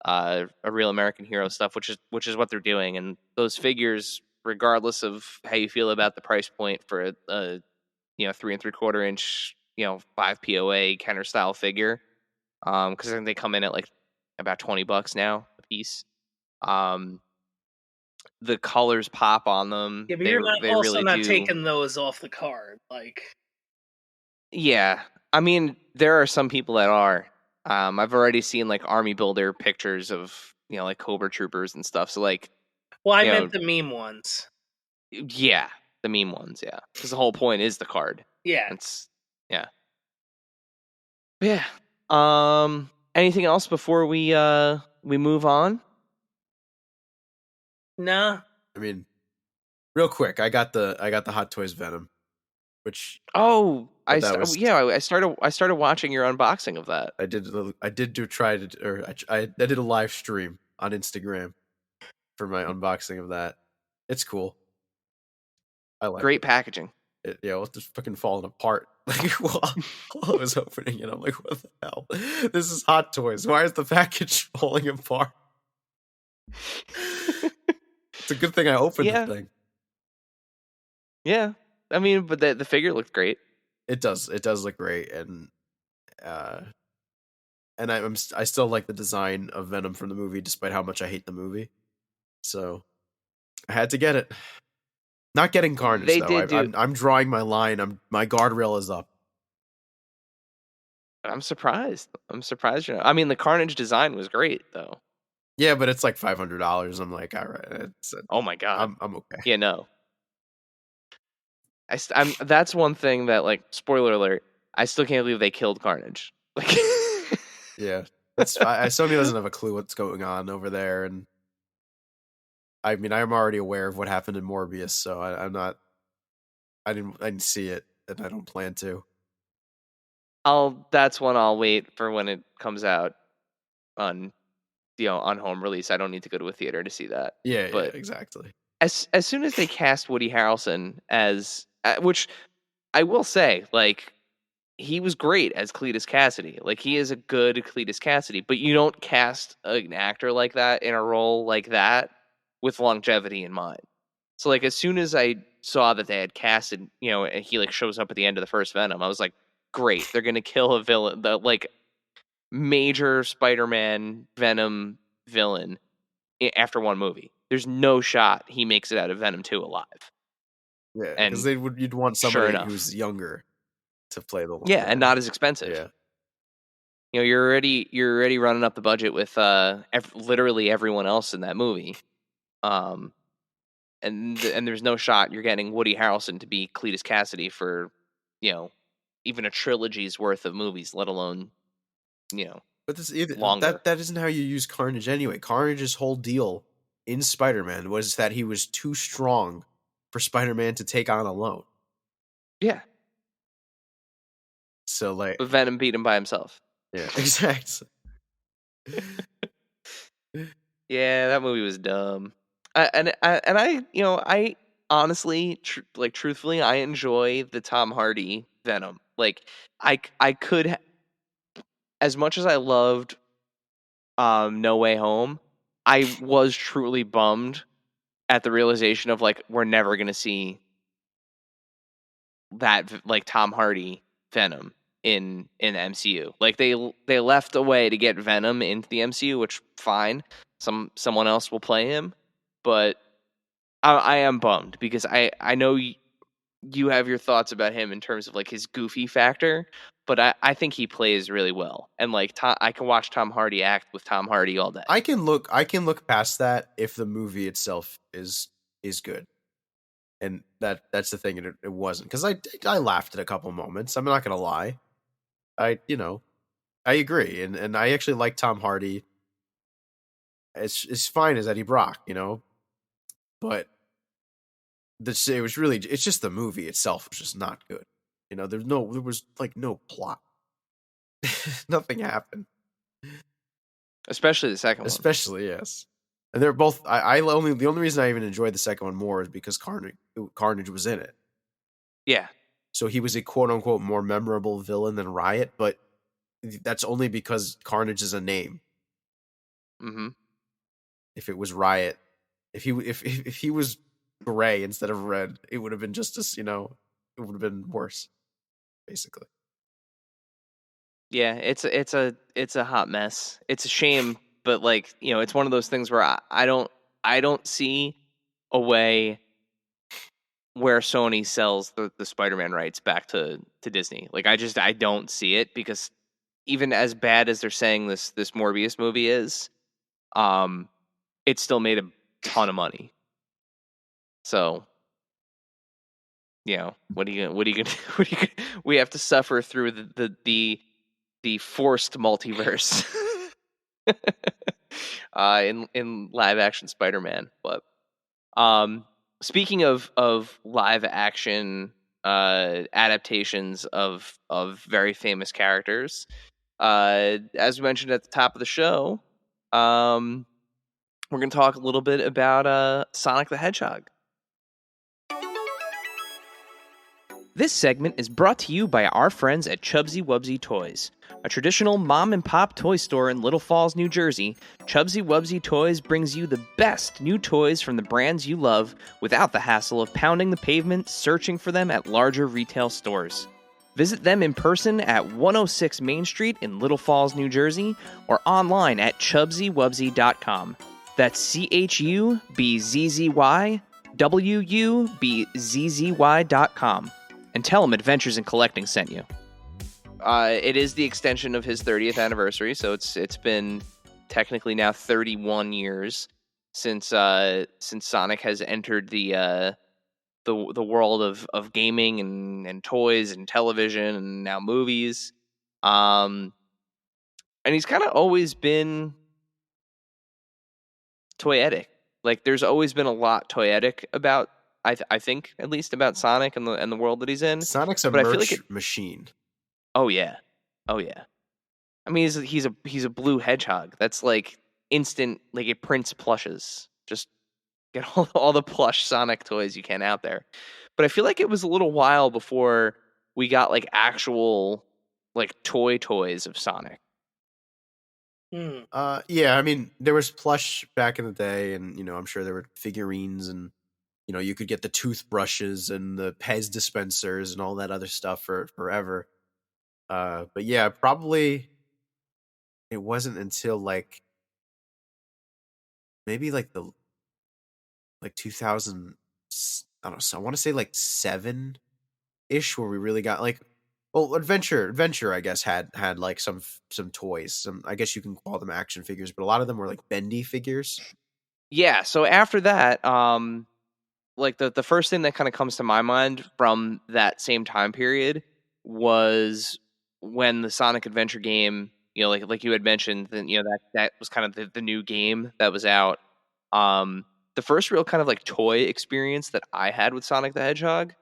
a Real American Hero stuff, which is what they're doing. And those figures, regardless of how you feel about the price point for a 3 3/4 inch 5 POA Kenner style figure, because I think they come in at like about $20 now a piece. The colors pop on them. Yeah, but you're also really not do. taking those off the card, like. Yeah, I mean, there are some people that are. I've already seen like army builder pictures of like Cobra Troopers and stuff. So like, well, I meant the meme ones. Yeah, the meme ones. Yeah, because the whole point is the card. Yeah, it's yeah. Anything else before we move on? Nah. I mean, real quick, I got the Hot Toys Venom, which I started watching your unboxing of that. I did did a live stream on Instagram for my unboxing of that. It's cool. I like great packaging. It's just fucking falling apart. Like while I was opening it, I'm like, what the hell? This is Hot Toys. Why is the package falling apart? It's a good thing I opened the thing. Yeah, I mean, but the figure looked great. It does look great, and I still like the design of Venom from the movie, despite how much I hate the movie. So I had to get it. Not getting Carnage though. I'm drawing my line. My guardrail is up. I'm surprised. I mean, the Carnage design was great though. Yeah, but it's like $500. I'm like, all right. Oh my god. I'm okay. Yeah, no. That's one thing that, like, spoiler alert, I still can't believe they killed Carnage. Like, yeah, Sony doesn't have a clue what's going on over there, and I mean, I'm already aware of what happened in Morbius, so I didn't see it, and I don't plan to. That's one I'll wait for when it comes out on home release. I don't need to go to a theater to see that. Yeah, exactly. As soon as they cast Woody Harrelson as, which I will say, like, he was great as Cletus Cassidy. Like, he is a good Cletus Cassidy, but you don't cast an actor like that in a role like that with longevity in mind. So, like, as soon as I saw that they had casted, and he like shows up at the end of the first Venom, I was like, great, they're gonna kill a villain, the like major Spider-Man Venom villain after one movie. There's no shot he makes it out of Venom 2 alive. Yeah, because you'd want somebody who's younger to play the role. Yeah, and not as expensive. Yeah. You're already running up the budget with literally everyone else in that movie. And there's no shot you're getting Woody Harrelson to be Cletus Cassidy for, even a trilogy's worth of movies, let alone, But longer. That isn't how you use Carnage anyway. Carnage's whole deal in Spider-Man was that he was too strong for Spider-Man to take on alone. Yeah. So like, but Venom beat him by himself. Yeah, exactly. Yeah, that movie was dumb. I honestly, truthfully, I enjoy the Tom Hardy Venom. Like, I could, as much as I loved No Way Home, I was truly bummed at the realization of, like, we're never gonna see that, like, Tom Hardy Venom in the MCU. Like they left a way to get Venom into the MCU, which fine, someone else will play him, but I am bummed because I know you have your thoughts about him in terms of like his goofy factor, but I think he plays really well, and like I can watch Tom Hardy act with Tom Hardy all day. I can look past that if the movie itself is good. And that's the thing, it wasn't, because I laughed at a couple moments. I'm not gonna lie, I agree, and I actually like Tom Hardy. It's fine as Eddie Brock, but it's just the movie itself was just not good. There was like no plot, nothing happened, especially the second one. Especially yes, and they're both. The only reason I even enjoyed the second one more is because Carnage was in it. Yeah. So he was a quote unquote more memorable villain than Riot, but that's only because Carnage is a name. Mm-hmm. If it was Riot, if he was gray instead of red, it would have been just as, it would have been worse, basically. Yeah, it's a hot mess. It's a shame, but like, it's one of those things where I don't see a way where Sony sells the Spider-Man rights back to Disney. Like I don't see it, because even as bad as they're saying this Morbius movie is, it still made a ton of money. So, what are you gonna we have to suffer through the forced multiverse in live action Spider-Man. But speaking of live action adaptations of very famous characters, as we mentioned at the top of the show, we're going to talk a little bit about Sonic the Hedgehog. This segment is brought to you by our friends at Chubsy Wubsy Toys. A traditional mom-and-pop toy store in Little Falls, New Jersey, Chubsy Wubsy Toys brings you the best new toys from the brands you love without the hassle of pounding the pavement searching for them at larger retail stores. Visit them in person at 106 Main Street in Little Falls, New Jersey, or online at chubsywubsy.com. That's ChubsyWubsy.com. And tell him Adventures in Collecting sent you. It is the extension of his 30th anniversary, so it's been technically now 31 years since Sonic has entered the world of gaming and toys and television and now movies. And he's kind of always been toyetic. Like there's always been a lot toyetic about. I think at least about Sonic and the world that he's in. Sonic's a merch machine. Oh yeah. I mean, he's a blue hedgehog. That's like instant. Like it prints plushes. Just get all the plush Sonic toys you can out there. But I feel like it was a little while before we got like actual like toys of Sonic. Yeah. I mean, there was plush back in the day, and I'm sure there were figurines and. You could get the toothbrushes and the Pez dispensers and all that other stuff for forever. But yeah, probably it wasn't until like maybe like 2000. I don't know. So I want to say like 7-ish where we really got like, well, Adventure, I guess had like some toys. I guess you can call them action figures, but a lot of them were like bendy figures. Yeah. So after that, like the first thing that kind of comes to my mind from that same time period was when the Sonic Adventure game, like you had mentioned, then that was kind of the new game that was out. The first real kind of like toy experience that I had with Sonic the Hedgehog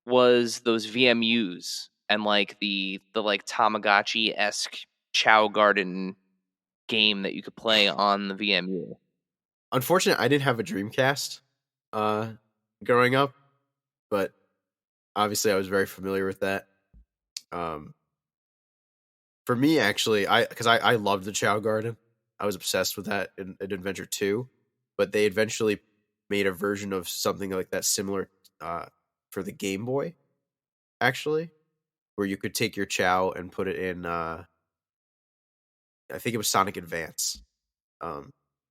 was those VMUs and like the like Tamagotchi-esque Chow Garden game that you could play on the VMU. Unfortunately, I didn't have a Dreamcast growing up, but obviously I was very familiar with that. For me, actually, because I loved the Chow Garden. I was obsessed with that in Adventure 2, but they eventually made a version of something like that similar for the Game Boy, actually, where you could take your Chow and put it in. I think it was Sonic Advance.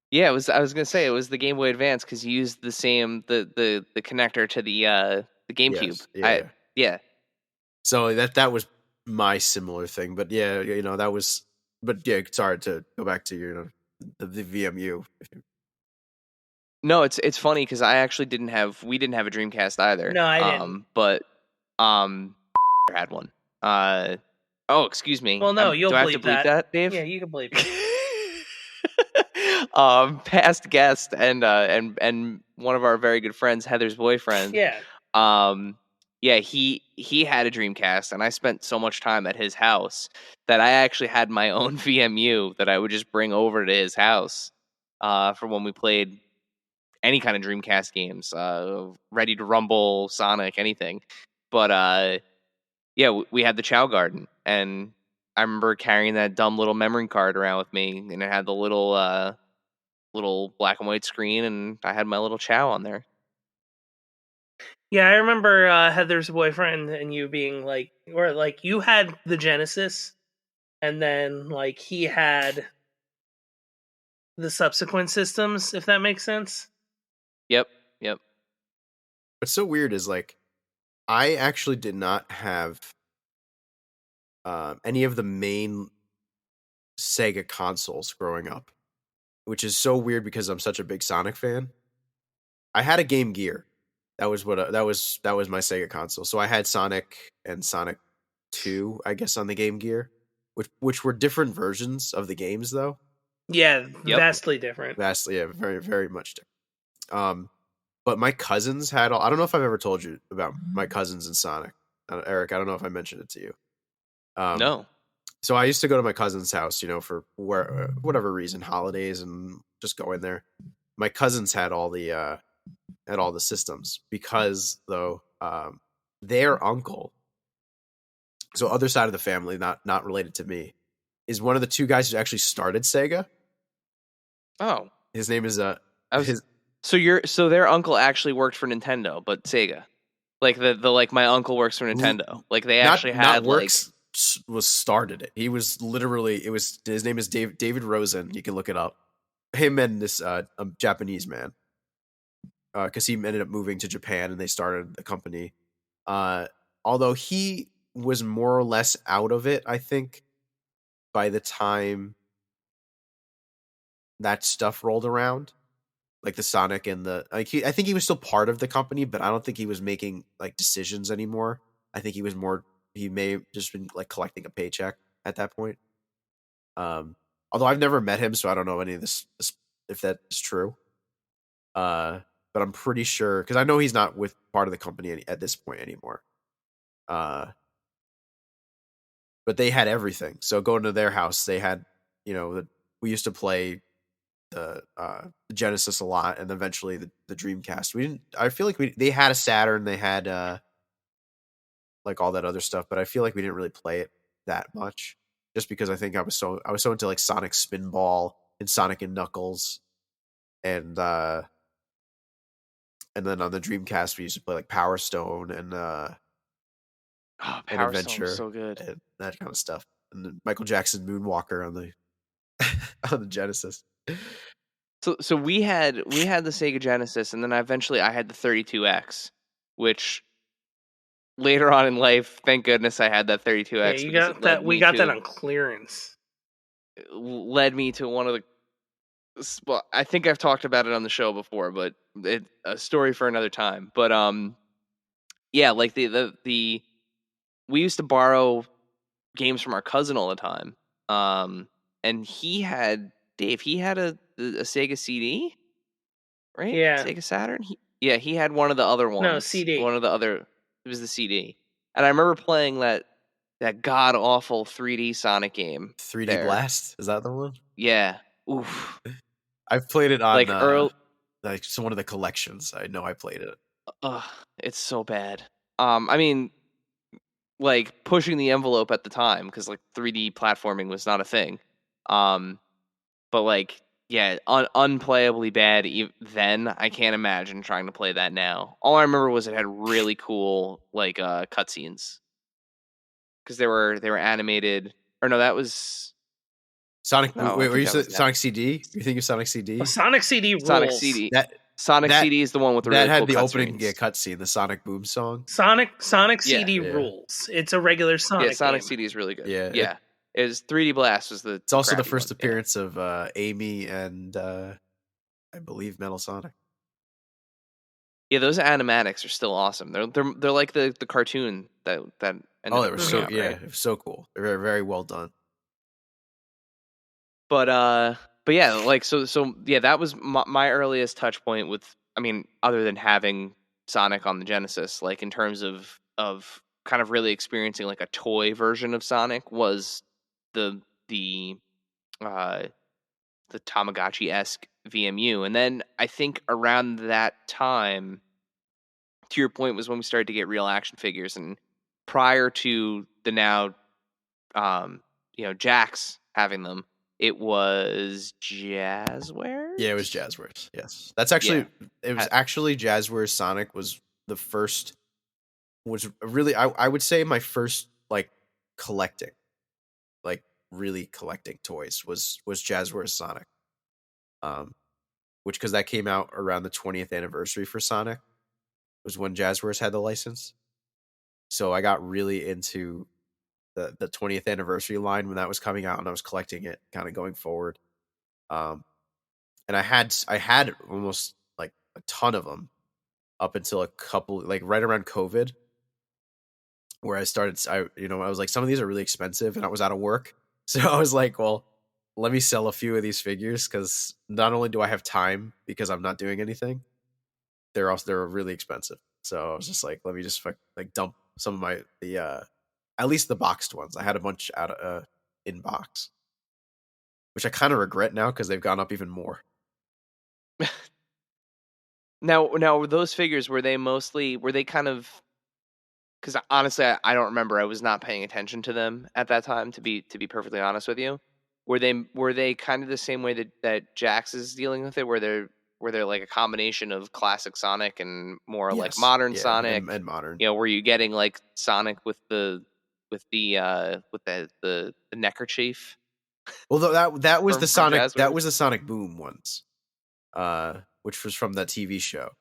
Yeah, it was. I was gonna say it was the Game Boy Advance because you used the same the connector to the GameCube. Yes, yeah. So that was my similar thing, but yeah, that was. But yeah, sorry to go back to the VMU. No, it's funny because we didn't have a Dreamcast either. No, I didn't. But had one. Excuse me. Well, no, you'll do I have to bleep that, Dave? Yeah, you can bleep it. Past guest and one of our very good friends, Heather's boyfriend. Yeah. Yeah, he had a Dreamcast, and I spent so much time at his house that I actually had my own VMU that I would just bring over to his house for when we played any kind of Dreamcast games, Ready to Rumble, Sonic, anything. But yeah, we had the Chow Garden, and I remember carrying that dumb little memory card around with me, and it had the little black and white screen, and I had my little Chow on there. Yeah, I remember Heather's boyfriend and you being like, or like you had the Genesis, and then like he had the subsequent systems, if that makes sense. Yep. What's so weird is like, I actually did not have any of the main Sega consoles growing up, which is so weird because I'm such a big Sonic fan. I had a Game Gear. That was my Sega console. So I had Sonic and Sonic 2, I guess, on the Game Gear, which were different versions of the games, though. Yeah, vastly different. Vastly, yeah, very, very much different. But my cousins had all. I don't know if I've ever told you about my cousins in Sonic. Eric, I don't know if I mentioned it to you. No. So I used to go to my cousin's house, for whatever reason, holidays, and just go in there. My cousins had all the systems because, though, their uncle, so other side of the family, not related to me, is one of the two guys who actually started Sega. Oh, his name is So their uncle actually worked for Nintendo, but Sega, like the like my uncle works for Nintendo, like they actually had was started it. He was literally his name is David Rosen. You can look it up. Him and this Japanese man. Because he ended up moving to Japan and they started the company. Although he was more or less out of it, I think, by the time that stuff rolled around, like the Sonic and I think he was still part of the company, but I don't think he was making like decisions anymore. I think he may have just been like collecting a paycheck at that point. Although I've never met him, so I don't know any of this if that is true. But I'm pretty sure, because I know he's not with part of the company at this point anymore. But they had everything. So going to their house, they had, we used to play the Genesis a lot, and eventually the Dreamcast. I feel like they had a Saturn, they had like all that other stuff, but I feel like we didn't really play it that much, just because I think I was so into like Sonic Spinball and Sonic and Knuckles, and then on the Dreamcast we used to play like Power Stone and Power Adventure, Stone, so good, and that kind of stuff, and then Michael Jackson Moonwalker on the on the Genesis. So we had the Sega Genesis, and then eventually I had the 32X, which later on in life, thank goodness I had that 32X. Yeah, you got that. We got that on clearance. It led me to one of the. Well, I think I've talked about it on the show before, but a story for another time. But yeah, like the we used to borrow games from our cousin all the time. And he had a Sega CD, right? Yeah, Sega Saturn. He had one of the other ones. No, CD. One of the other. It was the CD, and I remember playing that god awful 3D Sonic game. 3D there. Blast, is that the one? Yeah. Oof. I've played it on like one of the collections. I know I played it. It's so bad. I mean, like pushing the envelope at the time, because like 3D platforming was not a thing. But like, yeah, unplayably bad then. I can't imagine trying to play that now. All I remember was it had really cool like cutscenes, because they were animated. Or no, that was Sonic. No, I wait, think were you that was Sonic CD? You think of Sonic CD? Sonic CD rules. Sonic CD. That Sonic CD is the one with the that really had cool the opening cutscenes. cutscene, the Sonic Boom song. Sonic Yeah. CD Yeah. rules. It's a regular Sonic Yeah, Sonic game. CD is really good. Yeah, Yeah. It was 3D Blast was the. It's also the crappy first one. Yeah. appearance of Amy and I believe Metal Sonic. Yeah, those animatics are still awesome. They're like the cartoon that ended Oh, they up were coming so out, yeah, right? it was so cool. They're very, very well done. But yeah, like so yeah, that was my earliest touch point with. I mean, other than having Sonic on the Genesis, like in terms of kind of really experiencing like a toy version of Sonic was the Tamagotchi-esque VMU. And then I think around that time, to your point, was when we started to get real action figures. And prior to the now, Jax having them, it was Jazzwares? Yeah, it was Jazzwares. Yes, that's actually it was actually Jazzwares. Sonic was the first. Was really I would say my first like collecting, like really collecting toys was Jazzwares Sonic. Which because that came out around the 20th anniversary for Sonic, was when Jazzwares had the license. So I got really into the 20th anniversary line when that was coming out, and I was collecting it kind of going forward. And I had almost like a ton of them up until a couple, like right around COVID, where I was like, some of these are really expensive, and I was out of work. So I was like, well, let me sell a few of these figures, because not only do I have time because I'm not doing anything, they're really expensive. So I was just like, let me just like dump some of at least the boxed ones. I had a bunch out of in box, which I kind of regret now because they've gone up even more. Now those figures, were they kind of, because honestly I don't remember, I was not paying attention to them at that time, to be perfectly honest with you. Were they kind of the same way that Jax is dealing with it, where they're like a combination of classic Sonic and more like modern Sonic and modern? Were you getting like Sonic with the neckerchief? Well, that was the Sonic. Jazzwares? That was the Sonic Boom ones, which was from that TV show.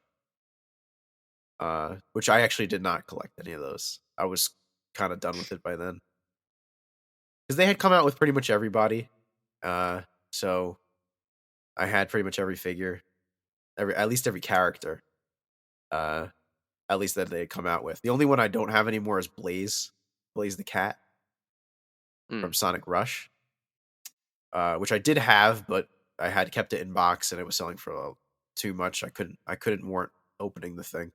Which I actually did not collect any of those. I was kind of done with it by then, because they had come out with pretty much everybody. So I had pretty much every figure, at least every character. At least that they had come out with. The only one I don't have anymore is Blaze the cat from Sonic Rush, which I did have, but I had kept it in box and it was selling for too much. I couldn't warrant opening the thing.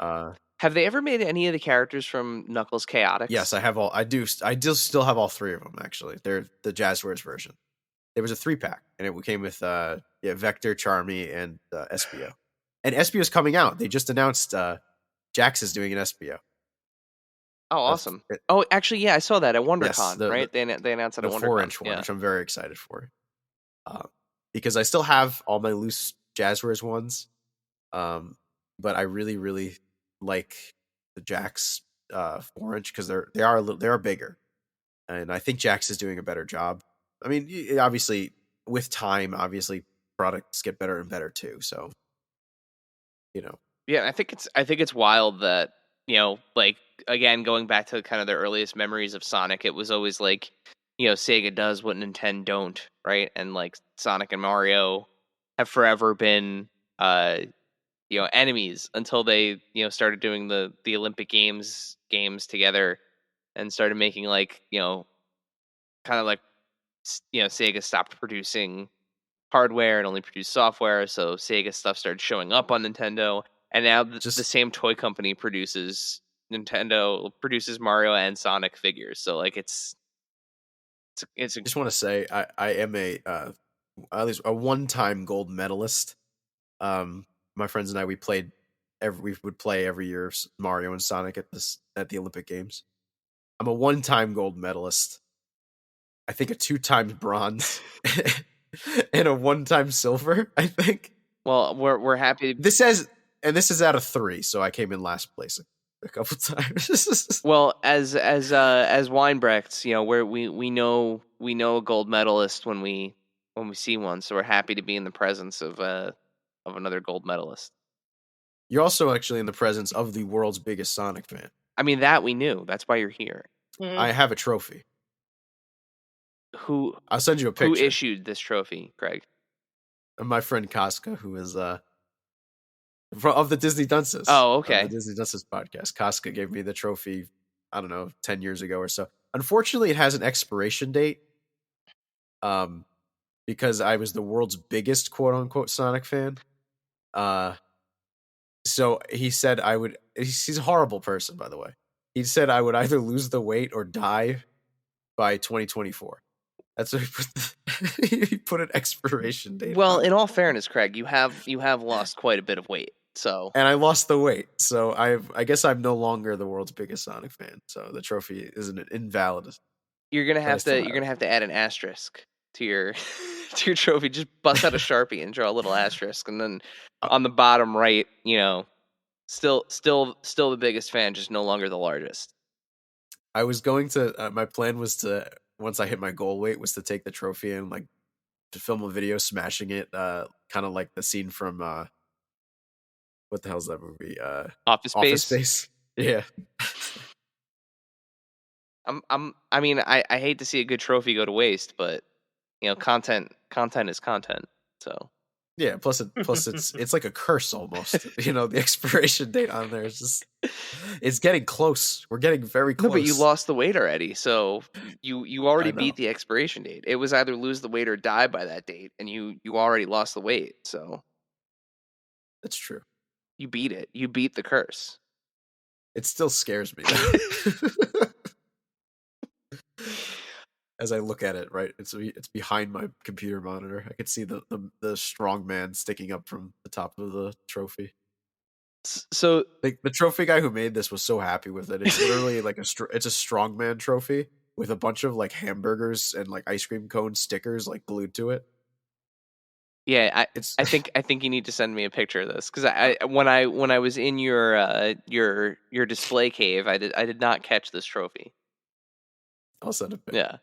Have they ever made any of the characters from Knuckles Chaotix? Yes, I have all. I do still have all three of them. Actually, they're the Jazzwares version. There was a 3-pack, and it came with Vector, Charmy, and Espio. And Espio's coming out. They just announced Jax is doing an Espio. Oh, awesome! Actually, yeah, I saw that at WonderCon. Yes, right? They announced it at WonderCon. The 4-inch one, which I'm very excited for, because I still have all my loose Jazzwares ones, but I really, really like the Jax 4-inch, because they are bigger, and I think Jax is doing a better job. I mean, obviously, with time, products get better and better too. So, Yeah, I think it's wild that, like, again, going back to kind of their earliest memories of Sonic, it was always like, Sega does what Nintendo don't, right? And like Sonic and Mario have forever been enemies, until they started doing the Olympic games together, and started making like kind of like Sega stopped producing hardware and only produced software, so Sega stuff started showing up on Nintendo, and now the same toy company produces Mario and Sonic figures. So like it's I just want to say I am at least a one-time gold medalist. My friends and I, we would play every year Mario and Sonic at the Olympic Games. I'm a one-time gold medalist. I think a 2-time bronze and a 1-time silver, I think. Well, we're happy. This is out of 3, so I came in last place. a couple times. Well, as Weinbrechts, we know a gold medalist when we see one, so we're happy to be in the presence of another gold medalist. You're also actually in the presence of the world's biggest Sonic fan. I mean, that we knew. That's why you're here. I have a trophy. I'll send you a picture. Who issued this trophy, Craig? My friend Casca, who is of the Disney Dunces. Oh, okay. The Disney Dunces podcast. Casca gave me the trophy, I don't know, 10 years ago or so. Unfortunately, it has an expiration date. Because I was the world's biggest quote unquote Sonic fan. So he said I would. He's a horrible person, by the way. He said I would either lose the weight or die by 2024. That's what he put an expiration date. Well, on. In all fairness, Craig, you have lost quite a bit of weight. So, and I lost the weight, so I guess I'm no longer the world's biggest Sonic fan. So the trophy isn't invalid. You're gonna have to add an asterisk to your trophy. Just bust out a Sharpie and draw a little asterisk, and then on the bottom right, still the biggest fan, just no longer the largest. I was going to. My plan was to, once I hit my goal weight, was to take the trophy and to film a video smashing it, kind of like the scene from what the hell's that movie? Office Space. Yeah. I hate to see a good trophy go to waste, but content is content. So yeah. Plus it's like a curse almost. The expiration date on there is just, it's getting close. We're getting very close. No, but you lost the weight already, so you already beat the expiration date. It was either lose the weight or die by that date, and you already lost the weight. So that's true. You beat it. You beat the curse. It still scares me. As I look at it, right, it's behind my computer monitor. I could see the strong man sticking up from the top of the trophy. So the trophy guy who made this was so happy with it. It's literally like it's a strongman trophy with a bunch of hamburgers and ice cream cone stickers glued to it. Yeah, I think you need to send me a picture of this, because when I was in your display cave, I did not catch this trophy. I'll send a picture. Yeah.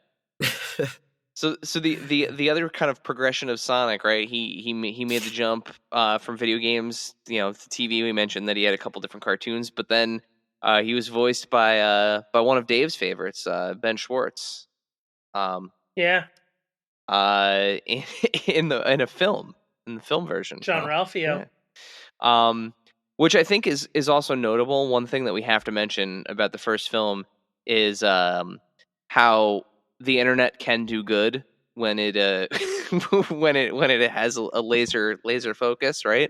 So the other kind of progression of Sonic, right? He made the jump from video games, to TV. We mentioned that he had a couple different cartoons, but then he was voiced by one of Dave's favorites, Ben Schwartz. Yeah. In the film version, John Ralphio. Yeah. Which I think is also notable. One thing that we have to mention about the first film is how the internet can do good when it when it has a laser focus, right?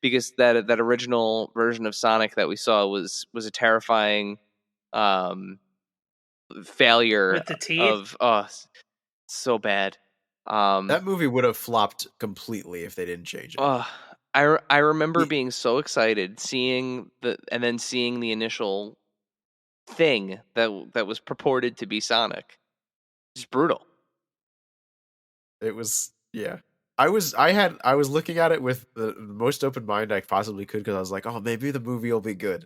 Because that original version of Sonic that we saw was a terrifying failure with the teeth. So bad. That movie would have flopped completely if they didn't change it. I remember being so excited seeing the initial thing that was purported to be Sonic. It's brutal. It was, yeah. I was looking at it with the most open mind I possibly could, because I was like, oh, maybe the movie will be good.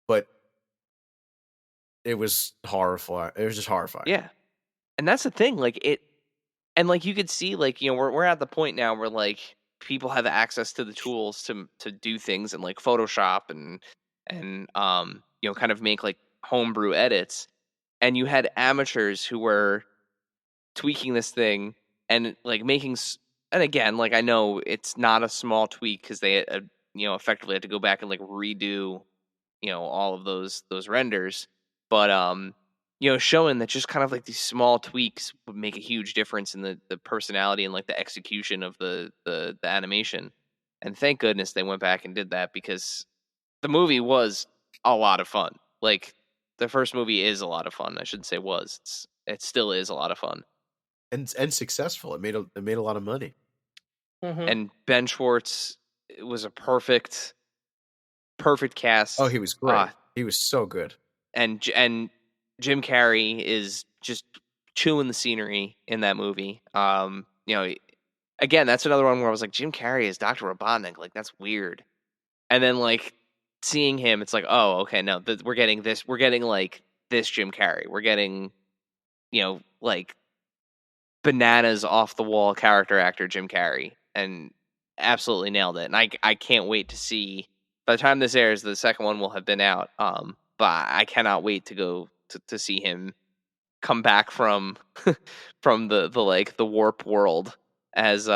But it was horrifying. It was just horrifying. Yeah. And that's the thing, you could see, we're at the point now where people have access to the tools to do things in Photoshop and kind of make homebrew edits, and you had amateurs who were tweaking this thing and making, and again, I know it's not a small tweak, because they effectively had to go back and redo all of those renders, but showing that just kind of these small tweaks would make a huge difference in the personality and the execution of the animation. And thank goodness they went back and did that, because the movie was a lot of fun. The first movie is a lot of fun. I shouldn't say was. It still is a lot of fun. And successful. It made a lot of money. Mm-hmm. And Ben Schwartz was a perfect cast. Oh, he was great. He was so good. And Jim Carrey is just chewing the scenery in that movie. Again, that's another one where I was like, Jim Carrey is Dr. Robotnik. That's weird. And then seeing him, it's like, oh, okay, no, we're getting this. We're getting like this Jim Carrey. We're getting, like bananas off the wall character actor Jim Carrey, and absolutely nailed it. And I can't wait to see. By the time this airs, the second one will have been out. But I cannot wait to go to see him come back from from the warp world as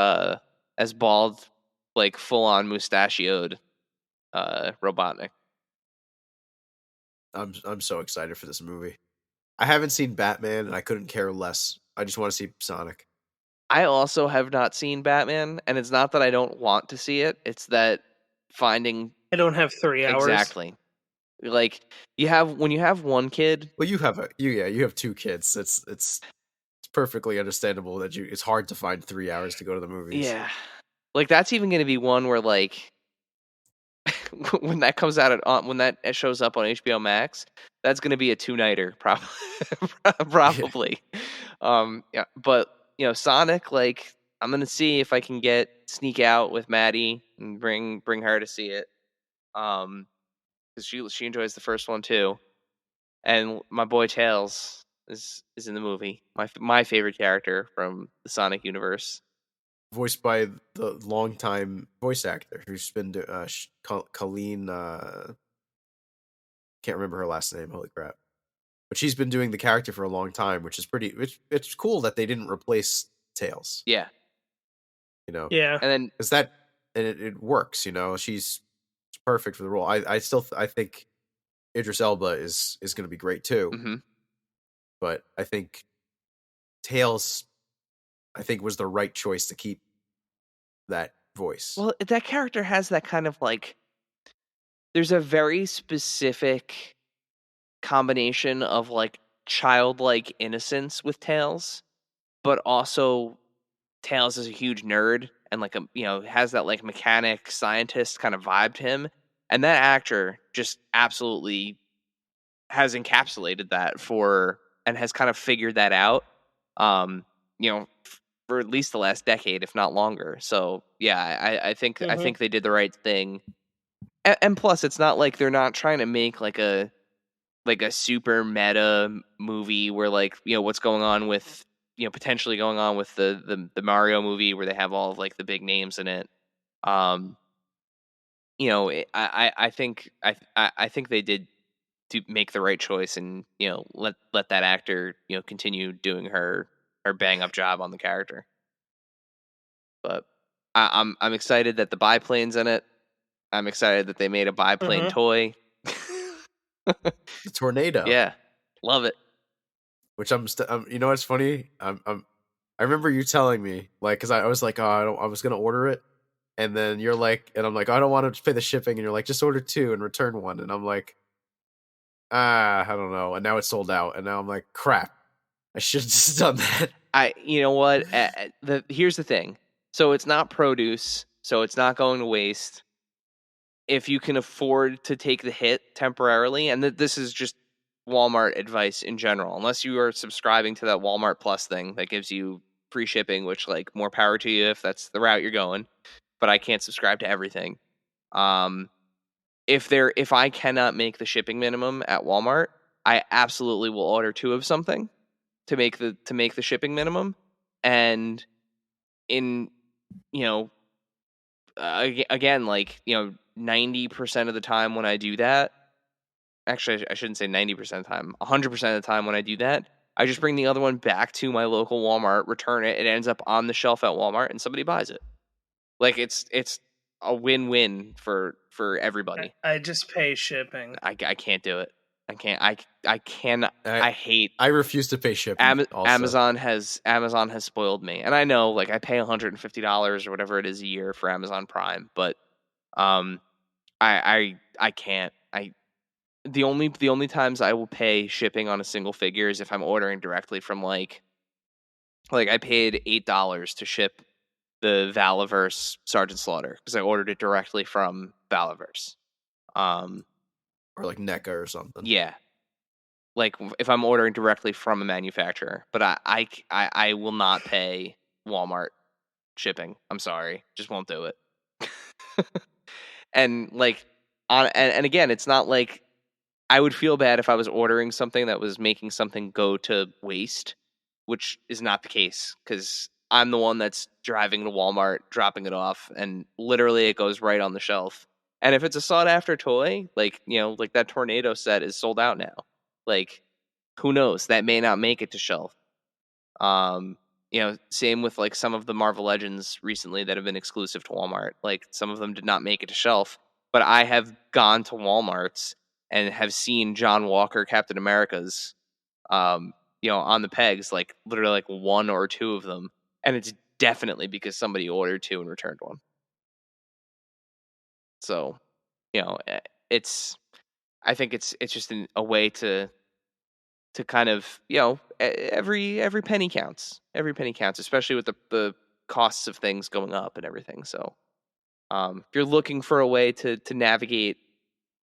bald, like full on mustachioed Robotnik. I'm so excited for this movie. I haven't seen Batman, and I couldn't care less. I just want to see Sonic. I also have not seen Batman, and it's not that I don't want to see it. It's that finding I don't have 3 hours. exactly. Like when you have one kid. Well, you have 2 kids. It's perfectly understandable that it's hard to find 3 hours to go to the movies. Yeah, like that's even going to be one where like when that comes out when that shows up on HBO Max, that's going to be a 2-nighter probably. Yeah, but Sonic, like I'm going to see if I can sneak out with Maddie and bring her to see it. Cuz she enjoys the first one too. And my boy Tails is in the movie. My favorite character from the Sonic universe. Voiced by the longtime voice actor who's been Colleen. Can't remember her last name. Holy crap! But she's been doing the character for a long time, which is pretty. It's cool that they didn't replace Tails. Yeah. Yeah, and then is that and it works. She's perfect for the role. I think Idris Elba is going to be great too. Mm-hmm. But I think Tails, was the right choice to keep that voice. Well, that character has that kind of like, there's a very specific combination of like childlike innocence with Tails, but also Tails is a huge nerd and like has that like mechanic scientist kind of vibe to him, and that actor just absolutely has encapsulated that and has kind of figured that out. For at least the last decade, if not longer. So yeah, I think they did the right thing. And plus, it's not like they're not trying to make like a super meta movie where like what's going on with potentially going on with the Mario movie where they have all of like the big names in it. I think they did to make the right choice and let that actor continue doing her bang up job on the character. But I'm excited that the biplane's in it. I'm excited that they made a biplane toy. The tornado. Yeah, love it. Which you know what's funny? I remember you telling me like because I was like, oh, I was gonna order it, and then you're like, and I'm like, I don't want to pay the shipping, and you're like, just order 2 and return 1, and I'm like, I don't know, and now it's sold out, and now I'm like, crap, I should have just done that. You know what? Here's the thing. So it's not produce, so it's not going to waste. If you can afford to take the hit temporarily, and this is just Walmart advice in general, unless you are subscribing to that Walmart Plus thing that gives you free shipping, which like more power to you if that's the route you're going. But I can't subscribe to everything. If I cannot make the shipping minimum at Walmart, I absolutely will order 2 of something to make the shipping minimum. And in again, like 90% of the time when I do that, actually I shouldn't say 90% of the time, 100% of the time when I do that, I just bring the other one back to my local Walmart, return it, it ends up on the shelf at Walmart, and somebody buys it. Like it's a win-win for everybody. I just pay shipping. I can't do it. I can't. I cannot. I hate. I refuse to pay shipping. Amazon has spoiled me, and I know like I pay $150 or whatever it is a year for Amazon Prime, but I can't. The only times I will pay shipping on a single figure is if I'm ordering directly from like I paid $8 to ship the Valaverse Sergeant Slaughter because I ordered it directly from Valaverse. Or like NECA or something. Yeah. Like if I'm ordering directly from a manufacturer, but I will not pay Walmart shipping. I'm sorry. Just won't do it. And like and again, it's not like I would feel bad if I was ordering something that was making something go to waste, which is not the case because I'm the one that's driving to Walmart, dropping it off, and literally it goes right on the shelf. And if it's a sought after toy, like, like that tornado set is sold out now. Like, who knows? That may not make it to shelf. Same with like some of the Marvel Legends recently that have been exclusive to Walmart. Like, some of them did not make it to shelf, but I have gone to Walmart's and have seen John Walker Captain America's, on the pegs, like literally like one or two of them, and it's definitely because somebody ordered two and returned one. So, I think it's just a way to kind of, every penny counts. Every penny counts, especially with the costs of things going up and everything. So, if you're looking for a way to navigate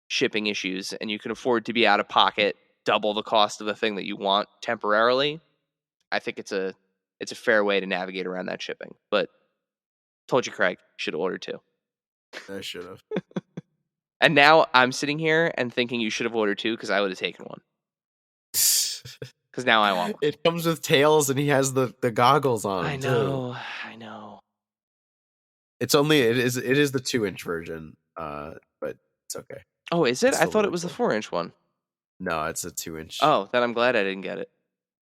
shipping issues and you can afford to be out of pocket double the cost of the thing that you want temporarily, I think it's a fair way to navigate around that shipping. But told you, Craig, should have ordered two. I should have. And now I'm sitting here and thinking you should have ordered two because I would have taken one. Because now I want one. It comes with tails and he has the goggles on. I know. It is the 2-inch version, but it's okay. Oh, is it? I thought it was the 4-inch one. No, it's a 2-inch. Oh, then I'm glad I didn't get it.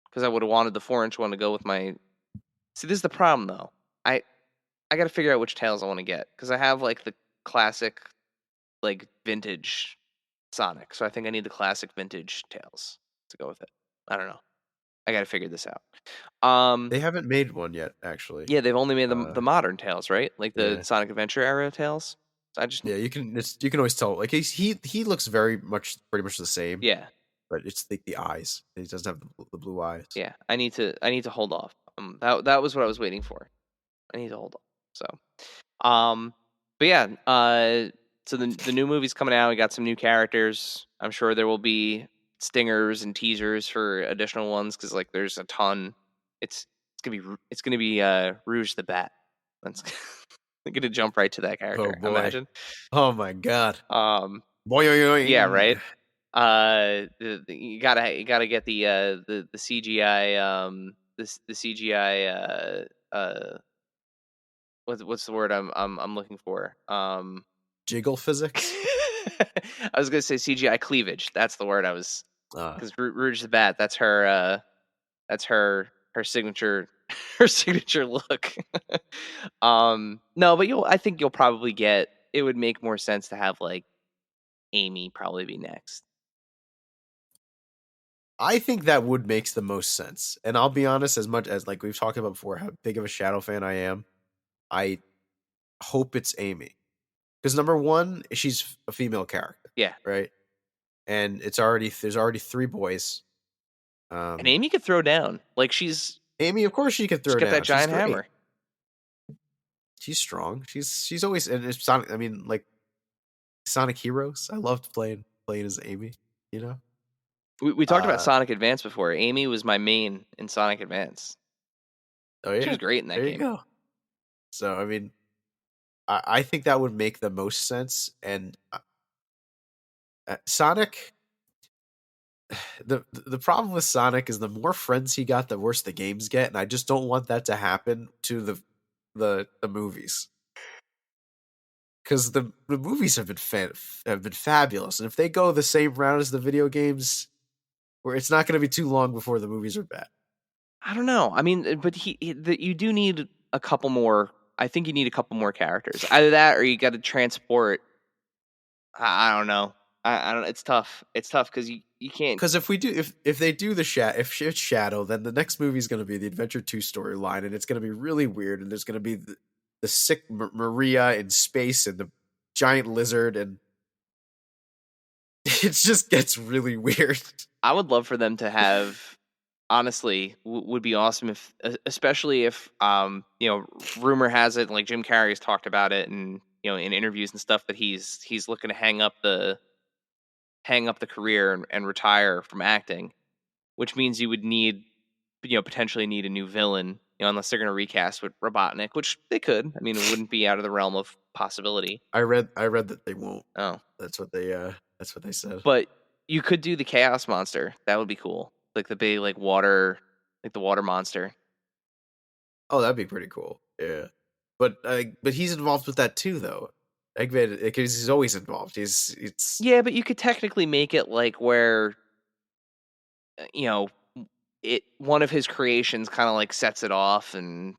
Because I would have wanted the 4-inch one to go with my... See, this is the problem, though. I got to figure out which tails I want to get. Because I have, like, the classic, like, vintage Sonic. So I think I need the classic vintage tails to go with it. I don't know. I got to figure this out. They haven't made one yet, actually. Yeah, they've only made the modern tails, right? Like the Sonic Adventure era tails. So you can always tell. Like he looks pretty much the same. Yeah, but it's like the eyes. He doesn't have the blue eyes. Yeah, I need to hold off. That was what I was waiting for. I need to hold off. So, but yeah, so the new movie's coming out. We got some new characters. I'm sure there will be stingers and teasers for additional ones because like there's a ton. It's gonna be Rouge the Bat. That's I'm gonna jump right to that character. Oh boy. Imagine. Oh my god. Boing. Yeah, right. You gotta get the CGI the CGI what's the word I'm looking for? Jiggle physics. I was gonna say CGI cleavage. That's the word I was, because Rouge the Bat. That's her signature her signature look. No, but I think you'll probably get. It would make more sense to have like Amy probably be next. I think that would makes the most sense. And I'll be honest, as much as like we've talked about before, how big of a Shadow fan I am, I hope it's Amy. Because number one, she's a female character. Yeah. Right? And there's already 3 boys. And Amy could throw down. Like Amy, of course she could throw down. She's got that giant hammer. She's strong. She's always, and it's Sonic. I mean, like Sonic Heroes. I loved playing as Amy. You know. We talked about Sonic Advance before. Amy was my main in Sonic Advance. Oh yeah, she was great in that game. There you go. So I mean, I think that would make the most sense. And Sonic, the problem with Sonic is the more friends he got, the worse the games get, and I just don't want that to happen to the movies. Because the movies have been fabulous, and if they go the same route as the video games, where it's not going to be too long before the movies are bad. I don't know. I mean, but you do need a couple more. I think you need a couple more characters. Either that, or you got to transport. I don't know. I don't. It's tough. It's tough because you can't. Because if they do if it's Shadow, then the next movie is going to be the Adventure 2 storyline, and it's going to be really weird. And there's going to be the sick Maria in space and the giant lizard, and it just gets really weird. I would love for them to have. Honestly, would be awesome if, especially if, rumor has it, like Jim Carrey has talked about it, and in interviews and stuff, that he's looking to hang up the career and retire from acting, which means you would need, potentially need a new villain, unless they're going to recast with Robotnik, which they could. I mean, it wouldn't be out of the realm of possibility. I read that they won't. Oh, That's what they said. but you could do the Chaos Monster. That would be cool. Like the big water, like the water monster. Oh, that'd be pretty cool. Yeah, but he's involved with that too, though. Eggman, because he's always involved. Yeah, but you could technically make it like where, one of his creations kind of like sets it off, and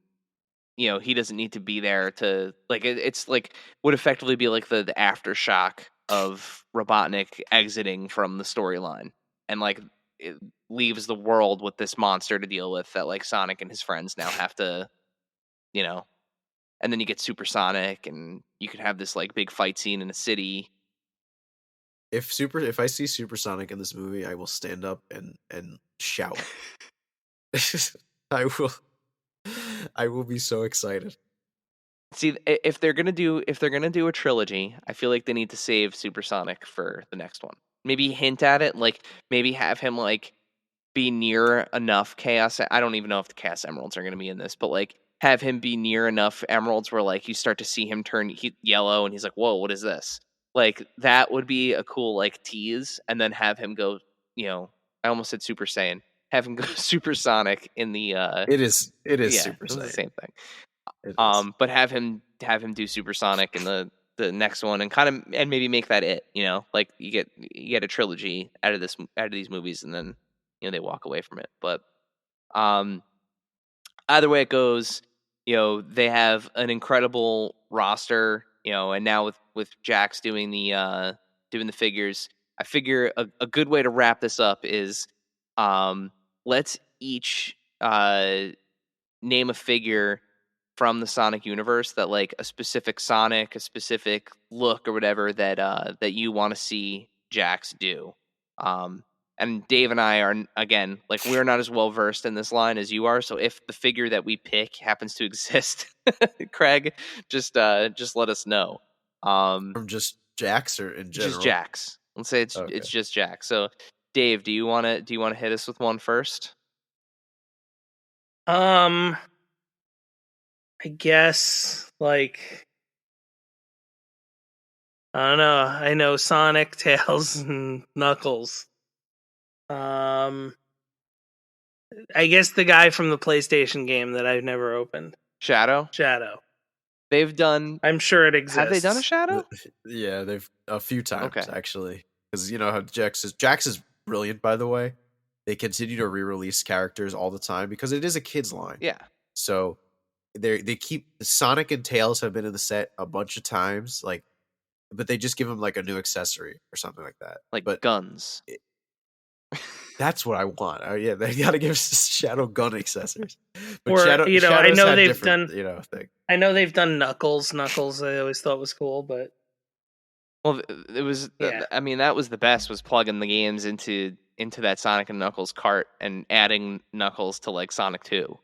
he doesn't need to be there to like it's like would effectively be like the aftershock of Robotnik exiting from the storyline, and like it leaves the world with this monster to deal with that like Sonic and his friends now have to, and then you get Supersonic, and you could have this like big fight scene in a city. If I see Supersonic in this movie, I will stand up and shout. I will be so excited. See, if they're gonna do a trilogy, I feel like they need to save Supersonic for the next one. Maybe hint at it, like maybe have him like be near enough Chaos. I don't even know if the Chaos Emeralds are gonna be in this, but like have him be near enough Emeralds where like you start to see him turn yellow, and he's like, "Whoa, what is this?" Like that would be a cool like tease, and then have him go. I almost said Super Saiyan. Have him go Supersonic in the. It is Super it's Saiyan. The same thing. But have him do Supersonic in the next one, and maybe make that it. Like you get a trilogy out of these movies, and then they walk away from it. But either way it goes, they have an incredible roster. And now with Jax doing the figures, I figure a good way to wrap this up is let's each name a figure from the Sonic universe that like a specific Sonic, a specific look or whatever that you want to see Jax do. And Dave and I are, again, like we're not as well versed in this line as you are. So if the figure that we pick happens to exist, Craig, just let us know. From just Jax or in general? Just Jax. Let's say it's just Jax. So Dave, do you want to hit us with one first? I guess like I don't know. I know Sonic, Tails, and Knuckles. I guess the guy from the PlayStation game that I've never opened. Shadow. They've done. I'm sure it exists. Have they done a Shadow? Yeah, they've a few times Okay. actually. Because how Jax is brilliant. By the way, they continue to re-release characters all the time because it is a kids line. Yeah. So they keep Sonic and Tails have been in the set a bunch of times, like, but they just give them like a new accessory or something like that, but guns. That's what I want. Yeah, they gotta give us Shadow gun accessories. But or Shadow's I know they've done thing. I know they've done Knuckles. Knuckles, I always thought was cool, but well, it was. Yeah. I mean, that was the best. Was plugging the games into that Sonic and Knuckles cart and adding Knuckles to like Sonic 2.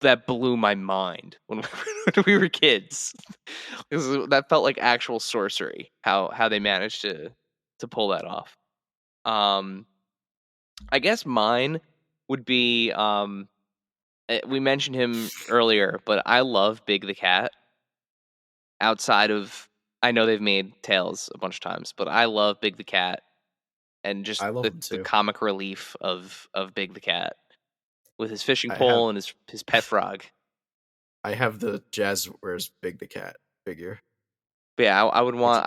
That blew my mind when we were kids. That felt like actual sorcery. How they managed to pull that off. I guess mine would be we mentioned him earlier, but I love Big the Cat. Outside of, I know they've made Tails a bunch of times, but I love Big the Cat, and just the comic relief of Big the Cat with his fishing pole and his pet frog. I have the Jazz Wears Big the Cat figure. But yeah, I would want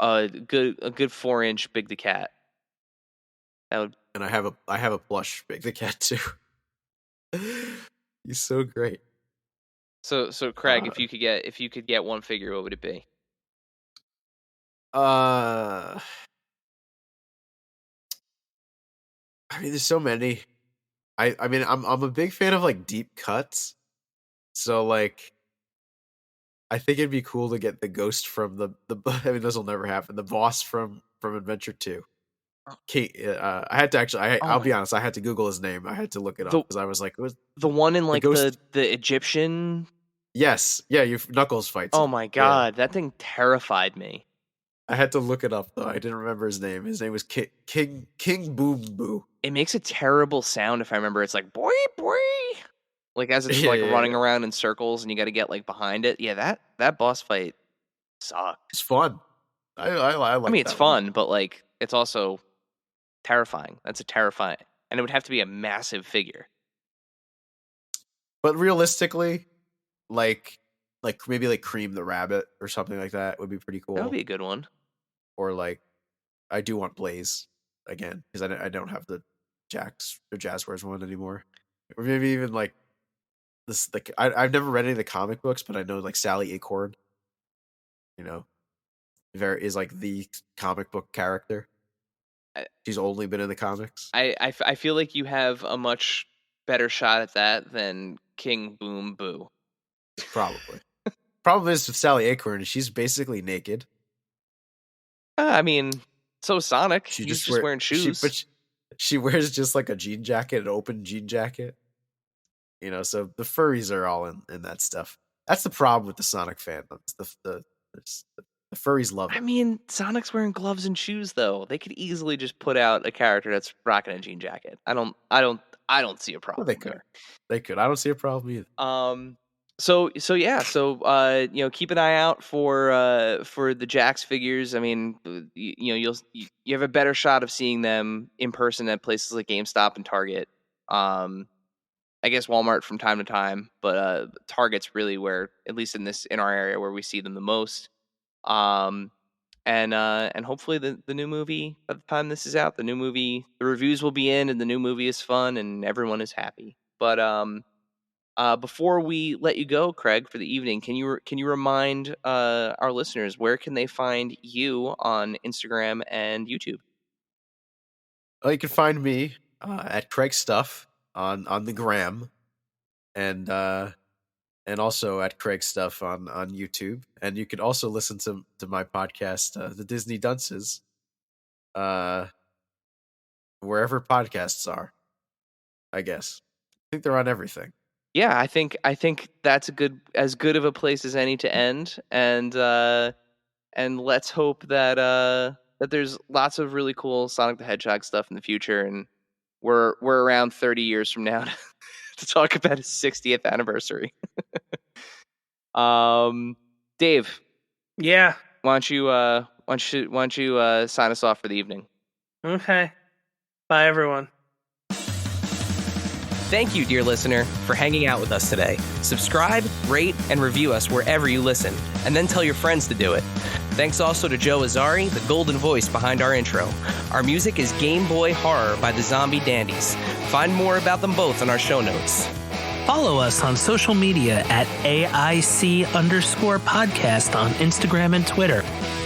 a good 4-inch Big the Cat. And I have a plush Big the Cat too. He's so great. So Craig, if you could get one figure, what would it be? I mean, there's so many. I mean, I'm a big fan of like deep cuts. So like, I think it'd be cool to get the ghost from the. I mean, this will never happen. The boss from Adventure 2. I had to actually. I'll be honest. I had to Google his name. I had to look it up because I was like, the one in like the Egyptian. Yes, yeah, Knuckles fights. Oh my god, that thing terrified me. I had to look it up though. I didn't remember his name. His name was King Boom Boo. It makes a terrible sound if I remember. It's like boy boy. Like as it's running around in circles and you got to get like behind it. Yeah, that boss fight sucks. It's fun. I like. I mean, it's that fun, but like it's also terrifying. That's a terrifying, and it would have to be a massive figure. But realistically, like maybe like Cream the Rabbit or something like that would be pretty cool. That would be a good one. Or like, I do want Blaze again because I don't have the Jazzwares one anymore. Or maybe even like this. Like I've never read any of the comic books, but I know like Sally Acorn. You know, is like the comic book character. She's only been in the comics. I feel like you have a much better shot at that than King Boom Boo. Probably. Problem is with Sally Acorn, she's basically naked. I mean, so Sonic. She's just wearing shoes. She wears just like a jean jacket, an open jean jacket. You know, so the furries are all in that stuff. That's the problem with the Sonic fandoms. The furries love it. I mean, Sonic's wearing gloves and shoes, though. They could easily just put out a character that's rocking a jean jacket. I don't see a problem. Well, they could. There. They could. I don't see a problem either. So keep an eye out for the Jax figures. I mean, you have a better shot of seeing them in person at places like GameStop and Target. I guess Walmart from time to time, but Target's really where, at least in our area, where we see them the most. And hopefully the new movie, by the time this is out, the reviews will be in, and the new movie is fun, and everyone is happy. But before we let you go, Craig, for the evening, can you remind our listeners where can they find you on Instagram and YouTube? Well, you can find me at CraigsStuff on the gram, and also at CraigsStuff on YouTube. And you can also listen to my podcast, The Disney Dunces, wherever podcasts are, I guess. I think they're on everything. Yeah, I think that's as good of a place as any to end, and let's hope that there's lots of really cool Sonic the Hedgehog stuff in the future, and we're around 30 years from now to talk about his 60th anniversary. Dave. Yeah. Why don't you sign us off for the evening? Okay. Bye, everyone. Thank you, dear listener, for hanging out with us today. Subscribe, rate, and review us wherever you listen, and then tell your friends to do it. Thanks also to Joe Azzari, the golden voice behind our intro. Our music is Game Boy Horror by the Zombie Dandies. Find more about them both in our show notes. Follow us on social media at AIC_podcast on Instagram and Twitter.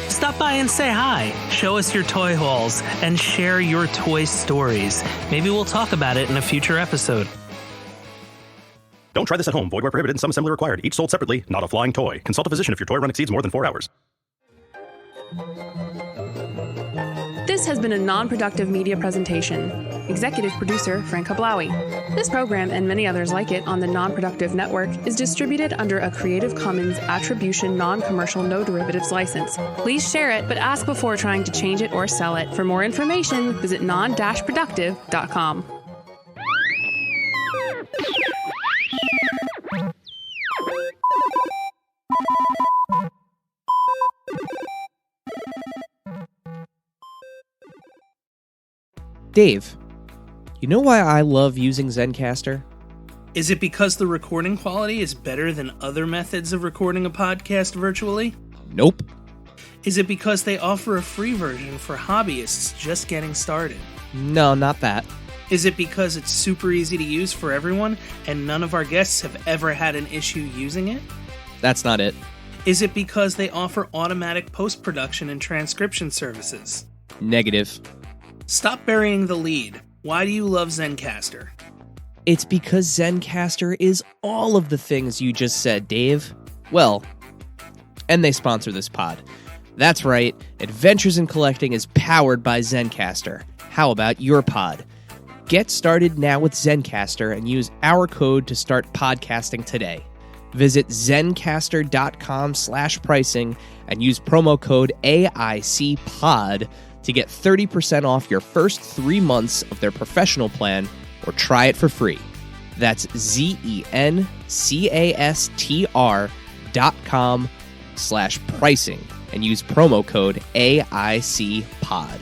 Stop by and say hi, show us your toy hauls, and share your toy stories. Maybe we'll talk about it in a future episode. Don't try this at home. Void where prohibited and some assembly required. Each sold separately, not a flying toy. Consult a physician if your toy run exceeds more than 4 hours. This has been a non-productive media presentation. Executive producer Frank Hablawi. This program and many others like it on the Non-Productive Network is distributed under a Creative Commons Attribution Non-Commercial No Derivatives license. Please share it, but ask before trying to change it or sell it. For more information, visit non-productive.com. Dave, you know why I love using Zencastr? Is it because the recording quality is better than other methods of recording a podcast virtually? Nope. Is it because they offer a free version for hobbyists just getting started? No, not that. Is it because it's super easy to use for everyone and none of our guests have ever had an issue using it? That's not it. Is it because they offer automatic post-production and transcription services? Negative. Stop burying the lead. Why do you love Zencastr? It's because Zencastr is all of the things you just said, Dave. Well, and they sponsor this pod. That's right, Adventures in Collecting is powered by Zencastr. How about your pod? Get started now with Zencastr and use our code to start podcasting today. Visit zencastr.com/pricing and use promo code AICPOD to get 30% off your first 3 months of their professional plan or try it for free. That's zencastr.com/pricing and use promo code AICPod.